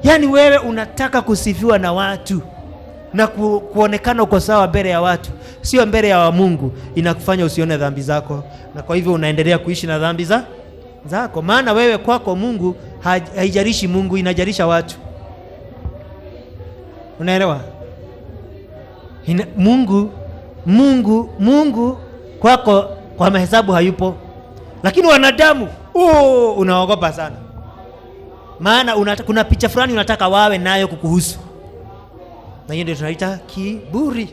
Yaani wewe unataka kusifiwa na watu na kuonekana uko sawa mbele ya watu, sio mbele ya Mungu, inakufanya usione dhambi zako, na kwa hivyo unaendelea kuishi na dhambi zako. Maana wewe kwako Mungu haijalishi Mungu, inajarisha watu. Unaelewa? Mungu kwako kwa mahesabu hayupo, lakini wanadamu unaogopa sana. Maana kuna picha fulani unataka wawe nayo kukuhusu, na hiyo ndio tunaita kiburi.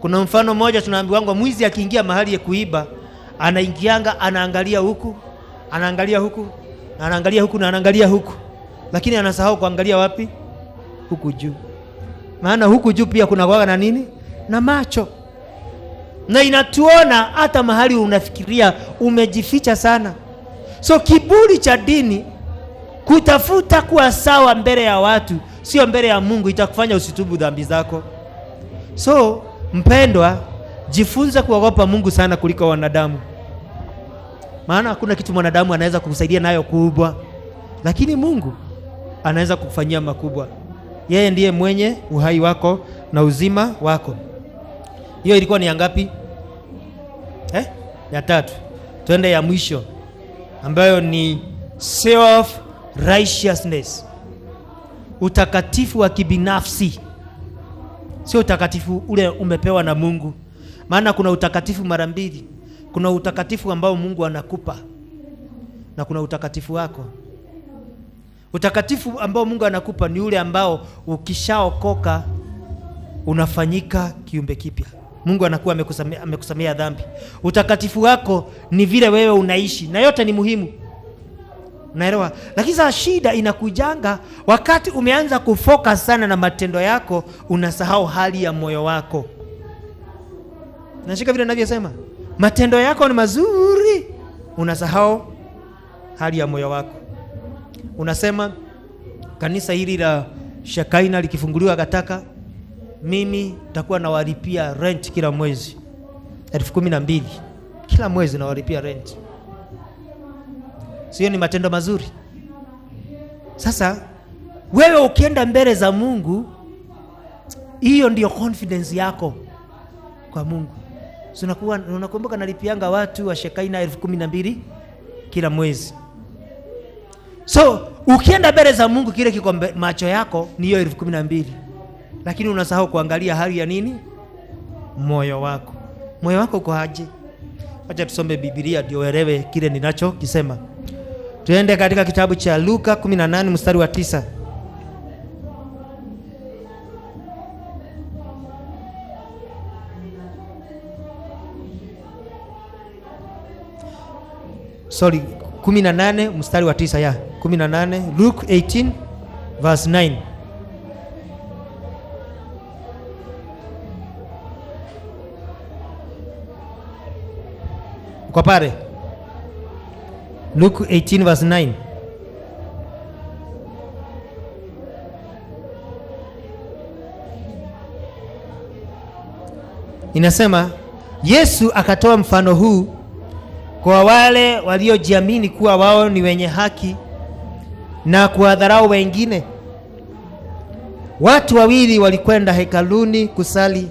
Kuna mfano mmoja tunaambiwa, mwizi akiingia mahali ya kuiba, anaingianga anaangalia huku, anaangalia huku, na anaangalia huku, na anaangalia huku, lakini anasahau kuangalia wapi? Huku juu. Maana huku juu pia kuna kuwaga na nini? Na macho. Na inatuona hata mahali unafikiria umejificha sana. So kiburi cha dini, kutafuta kuwa sawa mbele ya watu, sio mbele ya Mungu, itakufanya usitubu dhambi zako. So mpendwa, jifunze kuogopa Mungu sana kuliko wanadamu. Maana hakuna kitu mwanadamu anaweza kukusaidia nayo kubwa, lakini Mungu anaweza kukufanyia makubwa. Yeye ndiye mwenye uhai wako na uzima wako. Hiyo ilikuwa ni ya ngapi? Ya 3. Twende ya mwisho, ambayo ni self righteousness. utakatifu wa kibinafsi, sio utakatifu ule umepewa na Mungu. Maana kuna utakatifu mara mbili. Kuna utakatifu ambao Mungu anakupa na kuna utakatifu wako. Utakatifu ambao Mungu anakupa ni ule ambao ukishaokoka unafanyika kiumbe kipya. Mungu anakuwa amekusamea dhambi. Utakatifu wako ni vile wewe unaishi, na yote ni muhimu. Unaelewa? Lakini sasa shida inakujanga wakati umeanza kufocus sana na matendo yako, unasahau hali ya moyo wako. Nashika vile ninavyosema. Matendo yako ni mazuri, unasahau hali ya moyo wako. Unasema kanisa hili la Shekaina likifunguliwa Gataka, mimi nitakuwa nawalipia rent kila mwezi 12,000 kila mwezi nawalipia rent. Sio ni matendo mazuri? Sasa wewe ukienda mbele za Mungu, hiyo ndio confidence yako kwa Mungu. So unakumbuka nalipianga watu wa Shekaina 12,000 kila mwezi. So ukienda mbele za Mungu, kile kiko macho yako ni hiyo 12,000, lakini unasahau kuangalia hali ya nini? Moyo wako. Moyo wako uko aje? Acha tusome Biblia ndio uelewe kile ninachokisema. Tuende katika kitabu cha Luka 18 mstari wa 9. Sorry, 18 mstari wa 9 ya. 18, Luke 18 verse 9. Uko pale? Luke 18 verse 9. Inasema, Yesu akatoa mfano huu kwa wale waliojiamini kuwa wao ni wenye haki na kuwadharau wengine. Watu wawili walikwenda hekaluni kusali.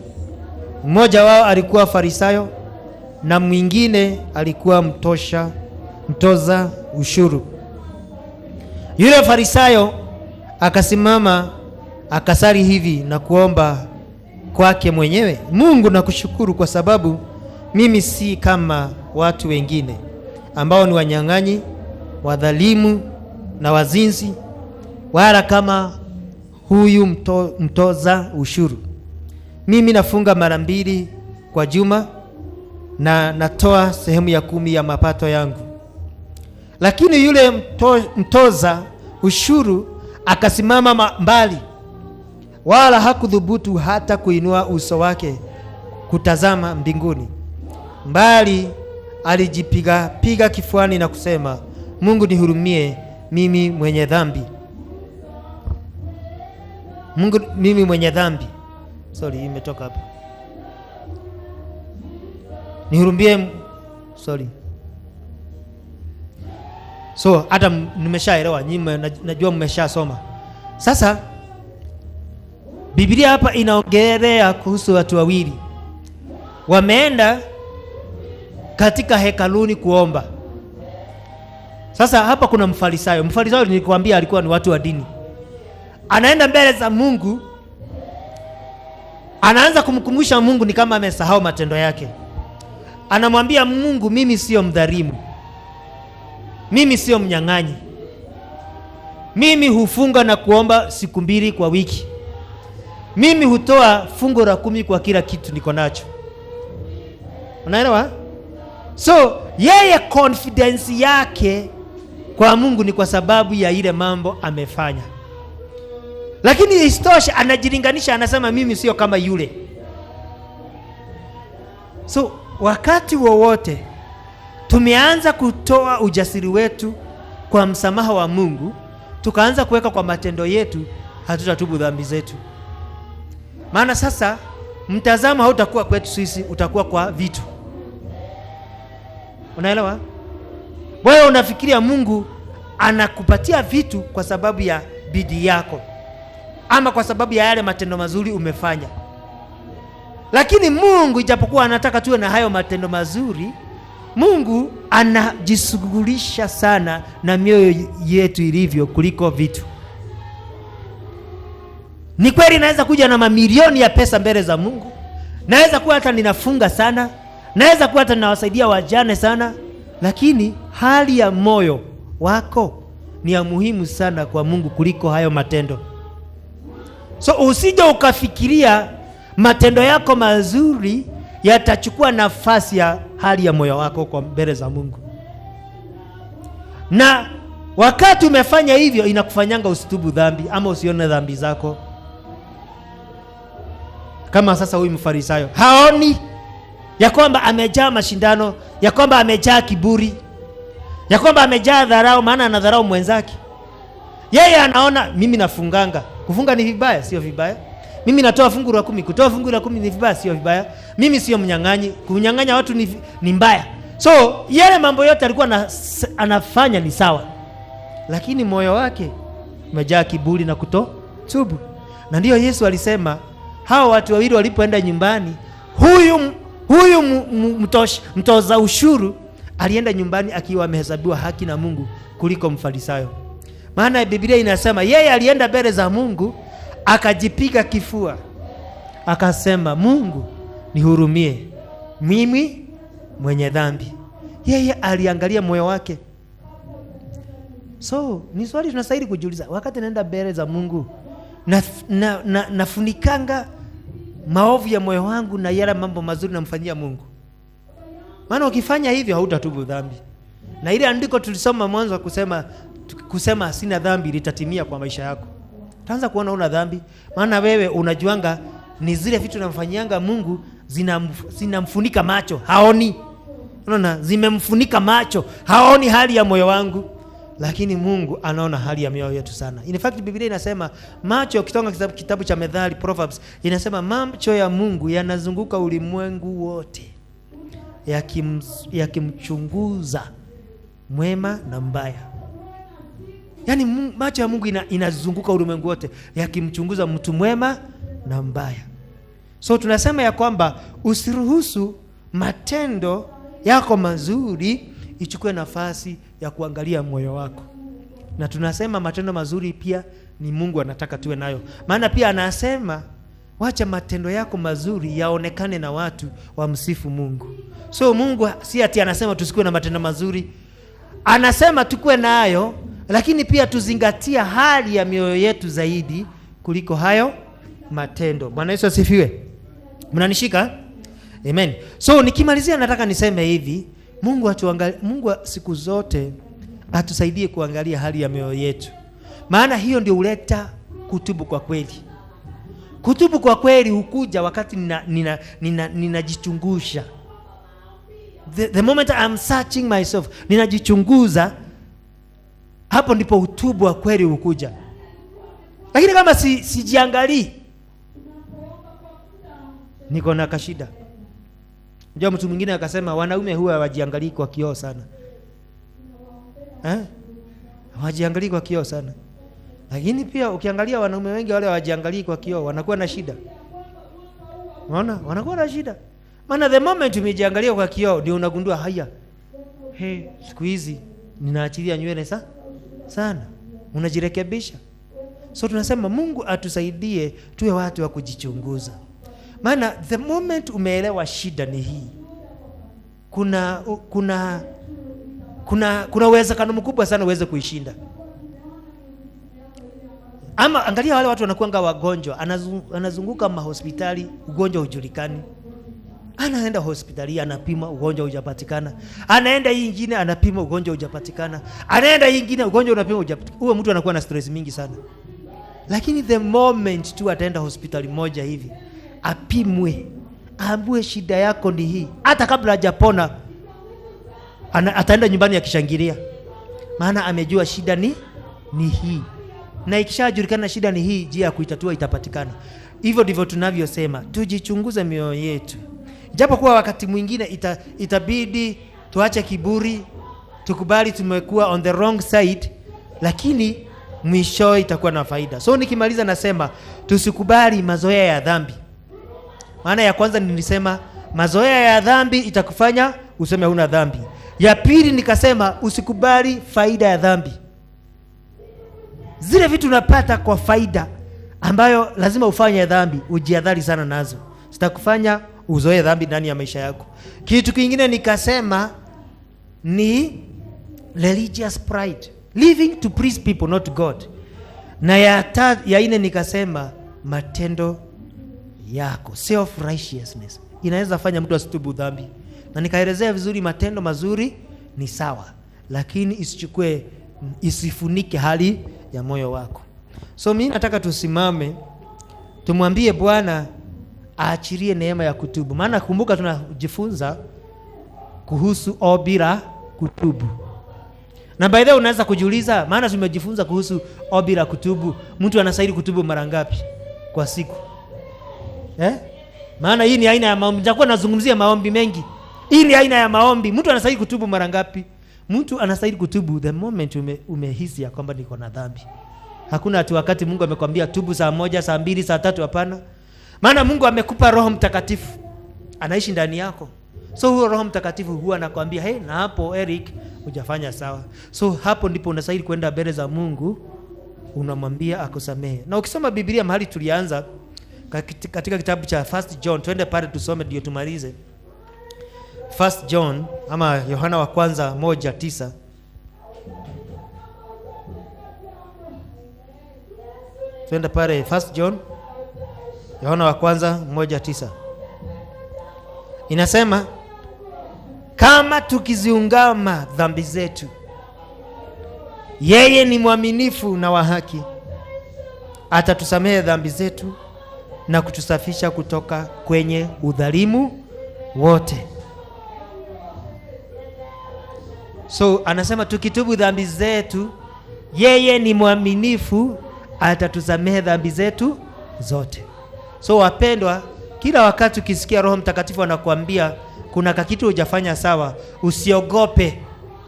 Mmoja wao alikuwa Farisayo na mwingine alikuwa mtoza ushuru. Yule Farisayo akasimama akasali hivi na kuomba kwake mwenyewe, Mungu nakushukuru kwa sababu mimi si kama watu wengine ambao ni wanyang'anyi, wadhalimu na wazinzi, wala kama huyu mtoza ushuru. Mimi nafunga mara 2 kwa juma na natoa sehemu ya 10 ya mapato yangu. Lakini yule mtoza ushuru akasimama mbali, wala hakudhubutu hata kuinua uso wake kutazama mbinguni, mbali alijipiga kifuani na kusema, Mungu nihurumie mimi mwenye dhambi. Mungu mimi mwenye dhambi. Sorry, imetoka hapa. Nihurumie, sorry. So hata nimeshaelewa, nyinyi najua mmeshasoma. Sasa Biblia hapa inaongelea kuhusu watu wawili wameenda katika hekaluni kuomba. Sasa hapa kuna Mfarisayo. Mfarisayo nilikwambia alikuwa ni watu wa dini. Anaenda mbele za Mungu, anaanza kumkumbusha Mungu ni kama amesahau matendo yake. Anamwambia Mungu, mimi sio mdhalimu, mimi sio mnyang'anyi, mimi hufunga na kuomba siku 2 kwa wiki, mimi hutoa fungo la 10 kwa kila kitu niko nacho. Unaelewa? So yeye confidence yake kwa Mungu ni kwa sababu ya ile mambo amefanya. Lakini isitoshe anajilinganisha, anasema mimi sio kama yule. So wakati wowote tumeanza kutoa ujasiri wetu kwa msamaha wa Mungu, tukaanza kuweka kwa matendo yetu, hatutatubu dhambi zetu. Maana sasa mtazamo hautakuwa kwetu sisi, utakuwa kwa vitu. Unaelewa? Wewe unafikiria Mungu anakupatia vitu kwa sababu ya bidii yako ama kwa sababu ya yale matendo mazuri umefanya. Lakini Mungu ijapokuwa anataka tuwe na hayo matendo mazuri, Mungu anajishughulisha sana na mioyo yetu ilivyo kuliko vitu. Ni kweli naweza kuja na mamilioni ya pesa mbele za Mungu, naweza kuwa hata ninafunga sana, naweza kuwa hata ninawasaidia wajane sana, lakini hali ya moyo wako ni ya muhimu sana kwa Mungu kuliko hayo matendo. So usije ukafikiria matendo yako mazuri yatachukua nafasi ya hali ya moyo wako kwa mbele za Mungu. Na wakati umefanya hivyo, inakufanyanga usitubu dhambi ama usione dhambi zako. Kama sasa huyu Mfarisayo haoni ya kwamba amejaa mashindano, ya kwamba amejaa kiburi, ya kwamba amejaa dharau, maana anadharau mwenzake. Yeye anaona mimi nafunganga. Kufunga ni vibaya, sio vibaya. Mimi natoa fungu la 10, kutoa fungu la 10 ni vibaya, sio vibaya. Mimi sio mnyang'anyi, kunyang'anya watu ni mbaya. So yale mambo yote alikuwa anafanya ni sawa, lakini moyo wake umejaa kiburi na kutotubu. Na ndio Yesu alisema hao watu wawili walipoenda nyumbani, huyu mtoza ushuru alienda nyumbani akiwa amehesabiwa haki na Mungu kuliko Mfarisayo. Maana Biblia inasema yeye alienda mbele za Mungu akajipiga kifua, akasema, Mungu nihurumie mimi mwenye dhambi. Yeye aliangalia moyo wake. So ni swali tunastahili kujiuliza, wakati naenda mbele za Mungu nafunikanga maovu ya moyo wangu na yale mambo mazuri namfanyia Mungu? Maana ukifanya hivyo hautatubu dhambi. Na ile andiko tulisoma mwanzo kusema sina dhambi litatimia kwa maisha yako. Utaanza kuona una dhambi, maana wewe unajuanga ni zile vitu namfanyianga Mungu zinamfunika macho, haoni. Unaona, zimemfunika macho, haoni hali ya moyo wangu. Lakini Mungu anaona hali ya mioyo yetu sana. In fact Biblia inasema macho, kitonga kitabu cha Methali, Proverbs, inasema macho ya Mungu yanazunguka ulimwengu wote, yakimchunguza mwema na mbaya. Yaani macho ya Mungu inazunguka ulimwengu wote yakimchunguza mtu mwema na mbaya. So tunasema ya kwamba usiruhusu matendo yako mazuri ichukue nafasi ya kuangalia moyo wako. Na tunasema matendo mazuri pia ni Mungu anataka tuwe nayo. Maana pia anasema wacha matendo yako mazuri yaonekane na watu wamsifu Mungu. So Mungu si ati anasema tusikuwe na matendo mazuri, anasema tukue nayo, lakini pia tuzingatia hali ya mioyo yetu zaidi kuliko hayo matendo. Bwana Yesu asifiwe. Mnanishika? Amen. So nikimalizia nataka niseme hivi, Mungu siku zote atusaidie kuangalia hali ya mioyo yetu. Maana hiyo ndio huleta kutubu kwa kweli. Kutubu kwa kweli hukuja wakati ninajichungusha. The moment I'm searching myself, ninajichunguza, hapo ndipo utubu wa kweli hukuja. Lakini kama sijiangalii, niko na kashida. Ndio mtu mwingine akasema wanaume huwa hawajiangalii kwa kioo sana. Hawajiangalii kwa kioo sana. Lakini pia ukiangalia wanaume wengi wale hawajiangalii kwa kioo, wanakuwa na shida. Unaona? Wanakuwa na shida. Maana the moment umejiangalia kwa kioo ndio unagundua haya. Siku hizi ninaachilia nywele sana. Unajirekebisha. So tunasema Mungu atusaidie tuwe watu wa kujichunguza. Maana the moment umeelewa shida ni hii, kuna uwezekano mkubwa sana uweze kuishinda. Ama angalia wale watu wanakuanga wagonjwa, anazunguka mahospitali, ugonjwa hujulikani. Anaenda hospitali anapima, ugonjwa hujapatikana. Anaenda hii nyingine anapima, ugonjwa hujapatikana. Anaenda hii nyingine, ugonjwa unapima hujapatikana. Huyo mtu anakuwa na stress mingi sana. Lakini the moment tu ataenda hospitali moja hivi, apimwe, aambue shida yako ni hii, hata kabla hajapona ataenda nyumbani akishangilia. Maana amejua shida ni hii. Na ikishajulikana shida ni hii, njia ya kuitatua itapatikana. Hivyo ndivyo tunavyosema, tujichunguze mioyo yetu. Japo kuwa wakati mwingine itabidi tuache kiburi, tukubali tumekuwa on the wrong side, lakini mwisho itakuwa na faida. So nikimaliza nasema tusikubali mazoea ya dhambi. Maana ya kwanza nilisema mazoea ya dhambi itakufanya useme huna dhambi. Ya pili nikasema usikubali faida ya dhambi. Zile vitu unapata kwa faida ambayo lazima ufanye dhambi, ujiadhari sana nazo. Sitakufanya uzoe dhambi ndani ya maisha yako. Kitu kingine nikasema ni religious pride, living to please people not God. Na ya ine nikasema matendo yako, self righteousness, inaweza fanya mtu asitubu dhambi. Na nikaelezea vizuri, matendo mazuri ni sawa, lakini isifunike hali ya moyo wako. So mimi nataka tusimame, tumwambie Bwana aachilie neema ya kutubu. Maana kumbuka tunajifunza kuhusu obira kutubu. Na by the way unaweza kujiuliza, maana tumejifunza kuhusu obira kutubu, mtu anastahili kutubu mara ngapi kwa siku? Maana hii ni aina ya maombi. Nitakuwa nazungumzia maombi mengi. Hii ni aina ya maombi. Mtu anastahili kutubu mara ngapi? Mtu anastahili kutubu the moment umehisi ya kwamba niko na dhambi. Hakuna ati wakati Mungu amekwambia tubu saa 1, saa 2, saa 3, hapana. Maana Mungu amekupa Roho Mtakatifu. Anaishi ndani yako. So huyo Roho Mtakatifu huwa anakuambia, "Hey, na hapo Eric hujafanya sawa." So hapo ndipo unastahili kwenda mbele za Mungu, unamwambia akusamehe. Na ukisoma Biblia mahali tulianza katika kitabu cha 1 John, twende pale tusome ndio tumalize. 1 John ama Yohana wa kwanza 1:9. Twende pale 1 John Yohana wa kwanza 1:9. Inasema, kama tukiziungama dhambi zetu, yeye ni mwaminifu na wa haki, atatusamehe dhambi zetu na kutusafisha kutoka kwenye udhalimu wote. So anasema tukitubu dhambi zetu, yeye ni mwaminifu, atatusamehe dhambi zetu zote. So wapendwa, kila wakati ukisikia Roho Mtakatifu anakuambia kuna kitu hujafanya sawa, usiogope.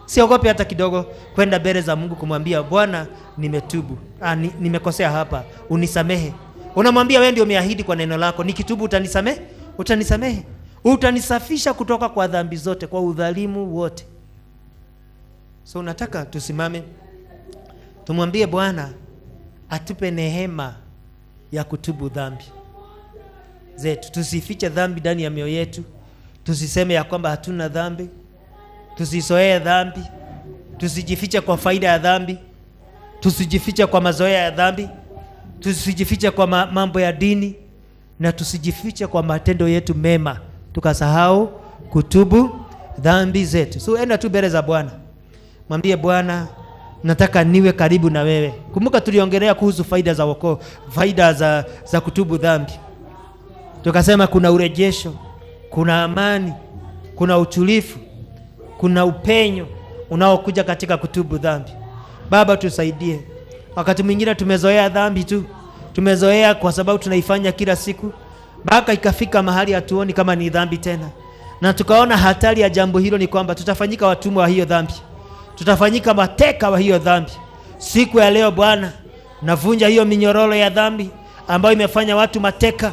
Siogope hata kidogo kwenda mbele za Mungu kumwambia, Bwana nimetubu. Nimekosea hapa, unisamehe. Unamwambia wewe ndio umeahidi kwa neno lako, nikitubu utanisamehe, utanisamehe. Utanisafisha kutoka kwa dhambi zote, kwa udhalimu wote. So nataka tusimame, tumwambie Bwana atupe neema ya kutubu dhambi zetu. Tusifiche dhambi ndani ya mioyo yetu. Tusiseme ya kwamba hatuna dhambi. Tusizoee dhambi. Tusijifiche kwa faida ya dhambi. Tusijifiche kwa mazoea ya dhambi. Tusijifiche kwa mambo ya dini, na tusijifiche kwa matendo yetu mema tukasahau kutubu dhambi zetu. So enda tu mbele za Bwana, mwambie Bwana, nataka niwe karibu na wewe. Kumbuka tuliongelea kuhusu faida za wokovu, faida za kutubu dhambi. Tukasema kuna urejesho, kuna amani, kuna utulivu, kuna upenyo unaokuja katika kutubu dhambi. Baba tusaidie. Wakati mwingine tumezoea dhambi tu. Tumezoea kwa sababu tunaifanya kila siku, mpaka ikafika mahali hatuoni kama ni dhambi tena. Na tukaona hatari ya jambo hilo ni kwamba tutafanyika watumwa wa hiyo dhambi. Tutafanyika mateka wa hiyo dhambi. Siku ya leo Bwana, navunja hiyo minyororo ya dhambi ambayo imefanya watu mateka.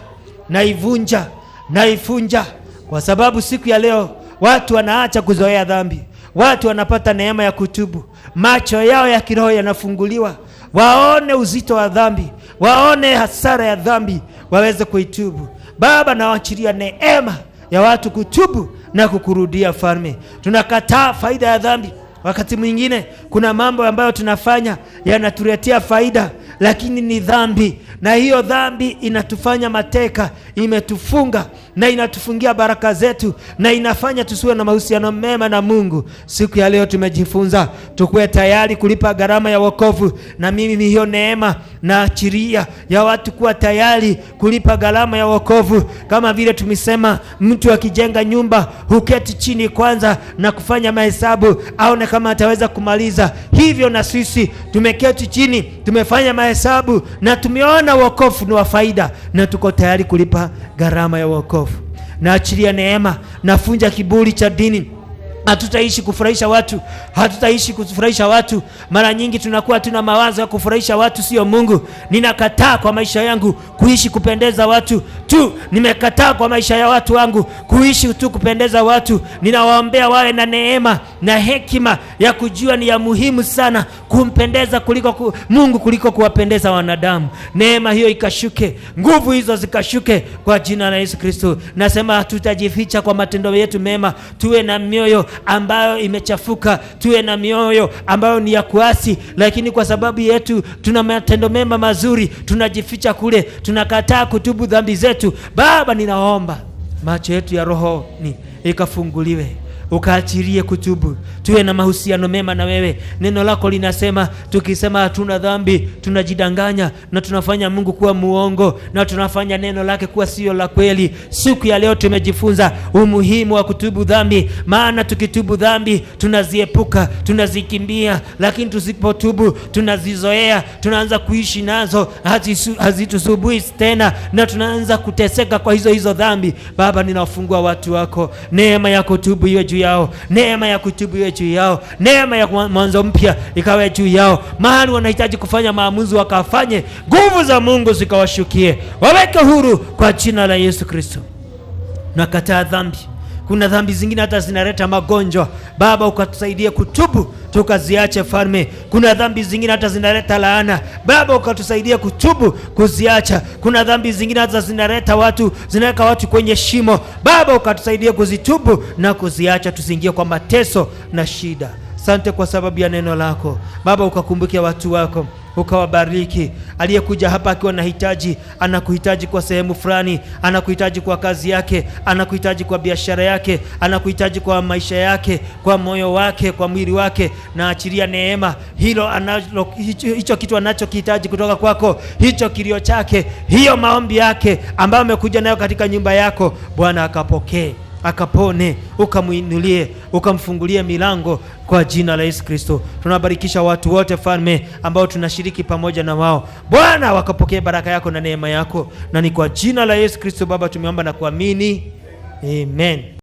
Naifunja kwa sababu siku ya leo watu wanaacha kuzoea dhambi. Watu wanapata neema ya kutubu. Macho yao ya kiroho yanafunguliwa. Waone uzito wa dhambi, waone hasara ya dhambi, waweze kuitubu. Baba, nawaachilia neema ya watu kutubu na kukurudia Falme. Tunakataa faida ya dhambi. Wakati mwingine kuna mambo ambayo tunafanya yanatuletea faida, lakini ni dhambi, na hiyo dhambi inatufanya mateka, imetufunga na inatufungia baraka zetu, na inafanya tusiwe na mahusiano mema na Mungu. Siku ya leo tumejifunza tukue tayari kulipa gharama ya wokovu, na mimi hiyo neema na achiria ya watu kuwa tayari kulipa gharama ya wokovu. Kama vile tumesema, mtu akijenga nyumba huketi chini kwanza na kufanya mahesabu aone kama ataweza kumaliza. Hivyo na sisi tumeketi chini, tumefanya mahesabu na tumeona wokovu ni wa faida, na tuko tayari kulipa gharama ya wokovu. Na achilia neema, nafunja kiburi cha dini. Hatutaishi kufurahisha watu, hatutaishi kufurahisha watu. Mara nyingi tunakuwa tuna mawazo ya kufurahisha watu, sio Mungu. Ninakataa kwa maisha yangu kuishi kupendeza watu tu. Nimekataa kwa maisha ya watu wangu kuishi tu kupendeza watu. Ninawaombea wawe na neema na hekima ya kujua ni ya muhimu sana kumpendeza Mungu kuliko kuwapendeza wanadamu. Neema hiyo ikashuke, nguvu hizo zikashuke kwa jina la Yesu Kristo. Nasema hatutajificha kwa matendo yetu mema. Tuwe na mioyo ambayo imechafuka, tuwe na mioyo ambayo ni ya kuasi, lakini kwa sababu yetu tuna matendo mema mazuri, tunajificha kule, tunakataa kutubu dhambi zetu. Baba, ninaomba macho yetu ya roho ni ikafunguliwe, ukaachilie kutubu, tuwe na mahusiano mema na wewe. Neno lako linasema tukisema hatuna dhambi tunajidanganya na tunafanya Mungu kuwa muongo na tunafanya neno lake kuwa sio la kweli. Siku ya leo tumejifunza umuhimu wa kutubu dhambi, maana tukitubu dhambi tunaziepuka, tunazikimbia, lakini tusipotubu tunazizoea, tunaanza kuishi nazo, hazitusubui tena na tunaanza kuteseka kwa hizo dhambi. Baba, ninafungua watu wako, neema ya kutubu iwe juu yao, neema ya kutubu iwe juu yao, neema ya mwanzo mpya ikawe juu yao. Mahali wanahitaji kufanya maamuzi wakafanye, nguvu za Mungu zikawashukie, waweke huru kwa jina la Yesu Kristo. Nakataa dhambi. Kuna dhambi zingine hata zinaleta magonjwa. Baba, ukatusaidie kutubu tukaziache Falme. Kuna dhambi zingine hata zinaleta laana. Baba, ukatusaidie kutubu kuziacha. Kuna dhambi zingine hata zinaleta zinaweka watu kwenye shimo. Baba, ukatusaidie kuzitubu na kuziacha, tusiingie kwa mateso na shida. Asante kwa sababu ya neno lako Baba, ukakumbuke watu wako, ukawabariki. Aliyekuja hapa akiwa na hitaji, anakuhitaji kwa sehemu fulani, anakuhitaji kwa kazi yake, anakuhitaji kwa biashara yake, anakuhitaji kwa maisha yake, kwa moyo wake, kwa mwili wake, na achilia neema hicho kitu anachokihitaji kutoka kwako, hicho kilio chake, hiyo maombi yake ambayo amekuja nayo katika nyumba yako. Bwana akapokee, akapone, ukamuinulie, ukamfungulie milango kwa jina la Yesu Kristo. Tunabarikisha watu wote Falme ambao tunashiriki pamoja na wao. Bwana, wakapokee baraka yako na neema yako, na ni kwa jina la Yesu Kristo Baba tumeomba na kuamini. Amen.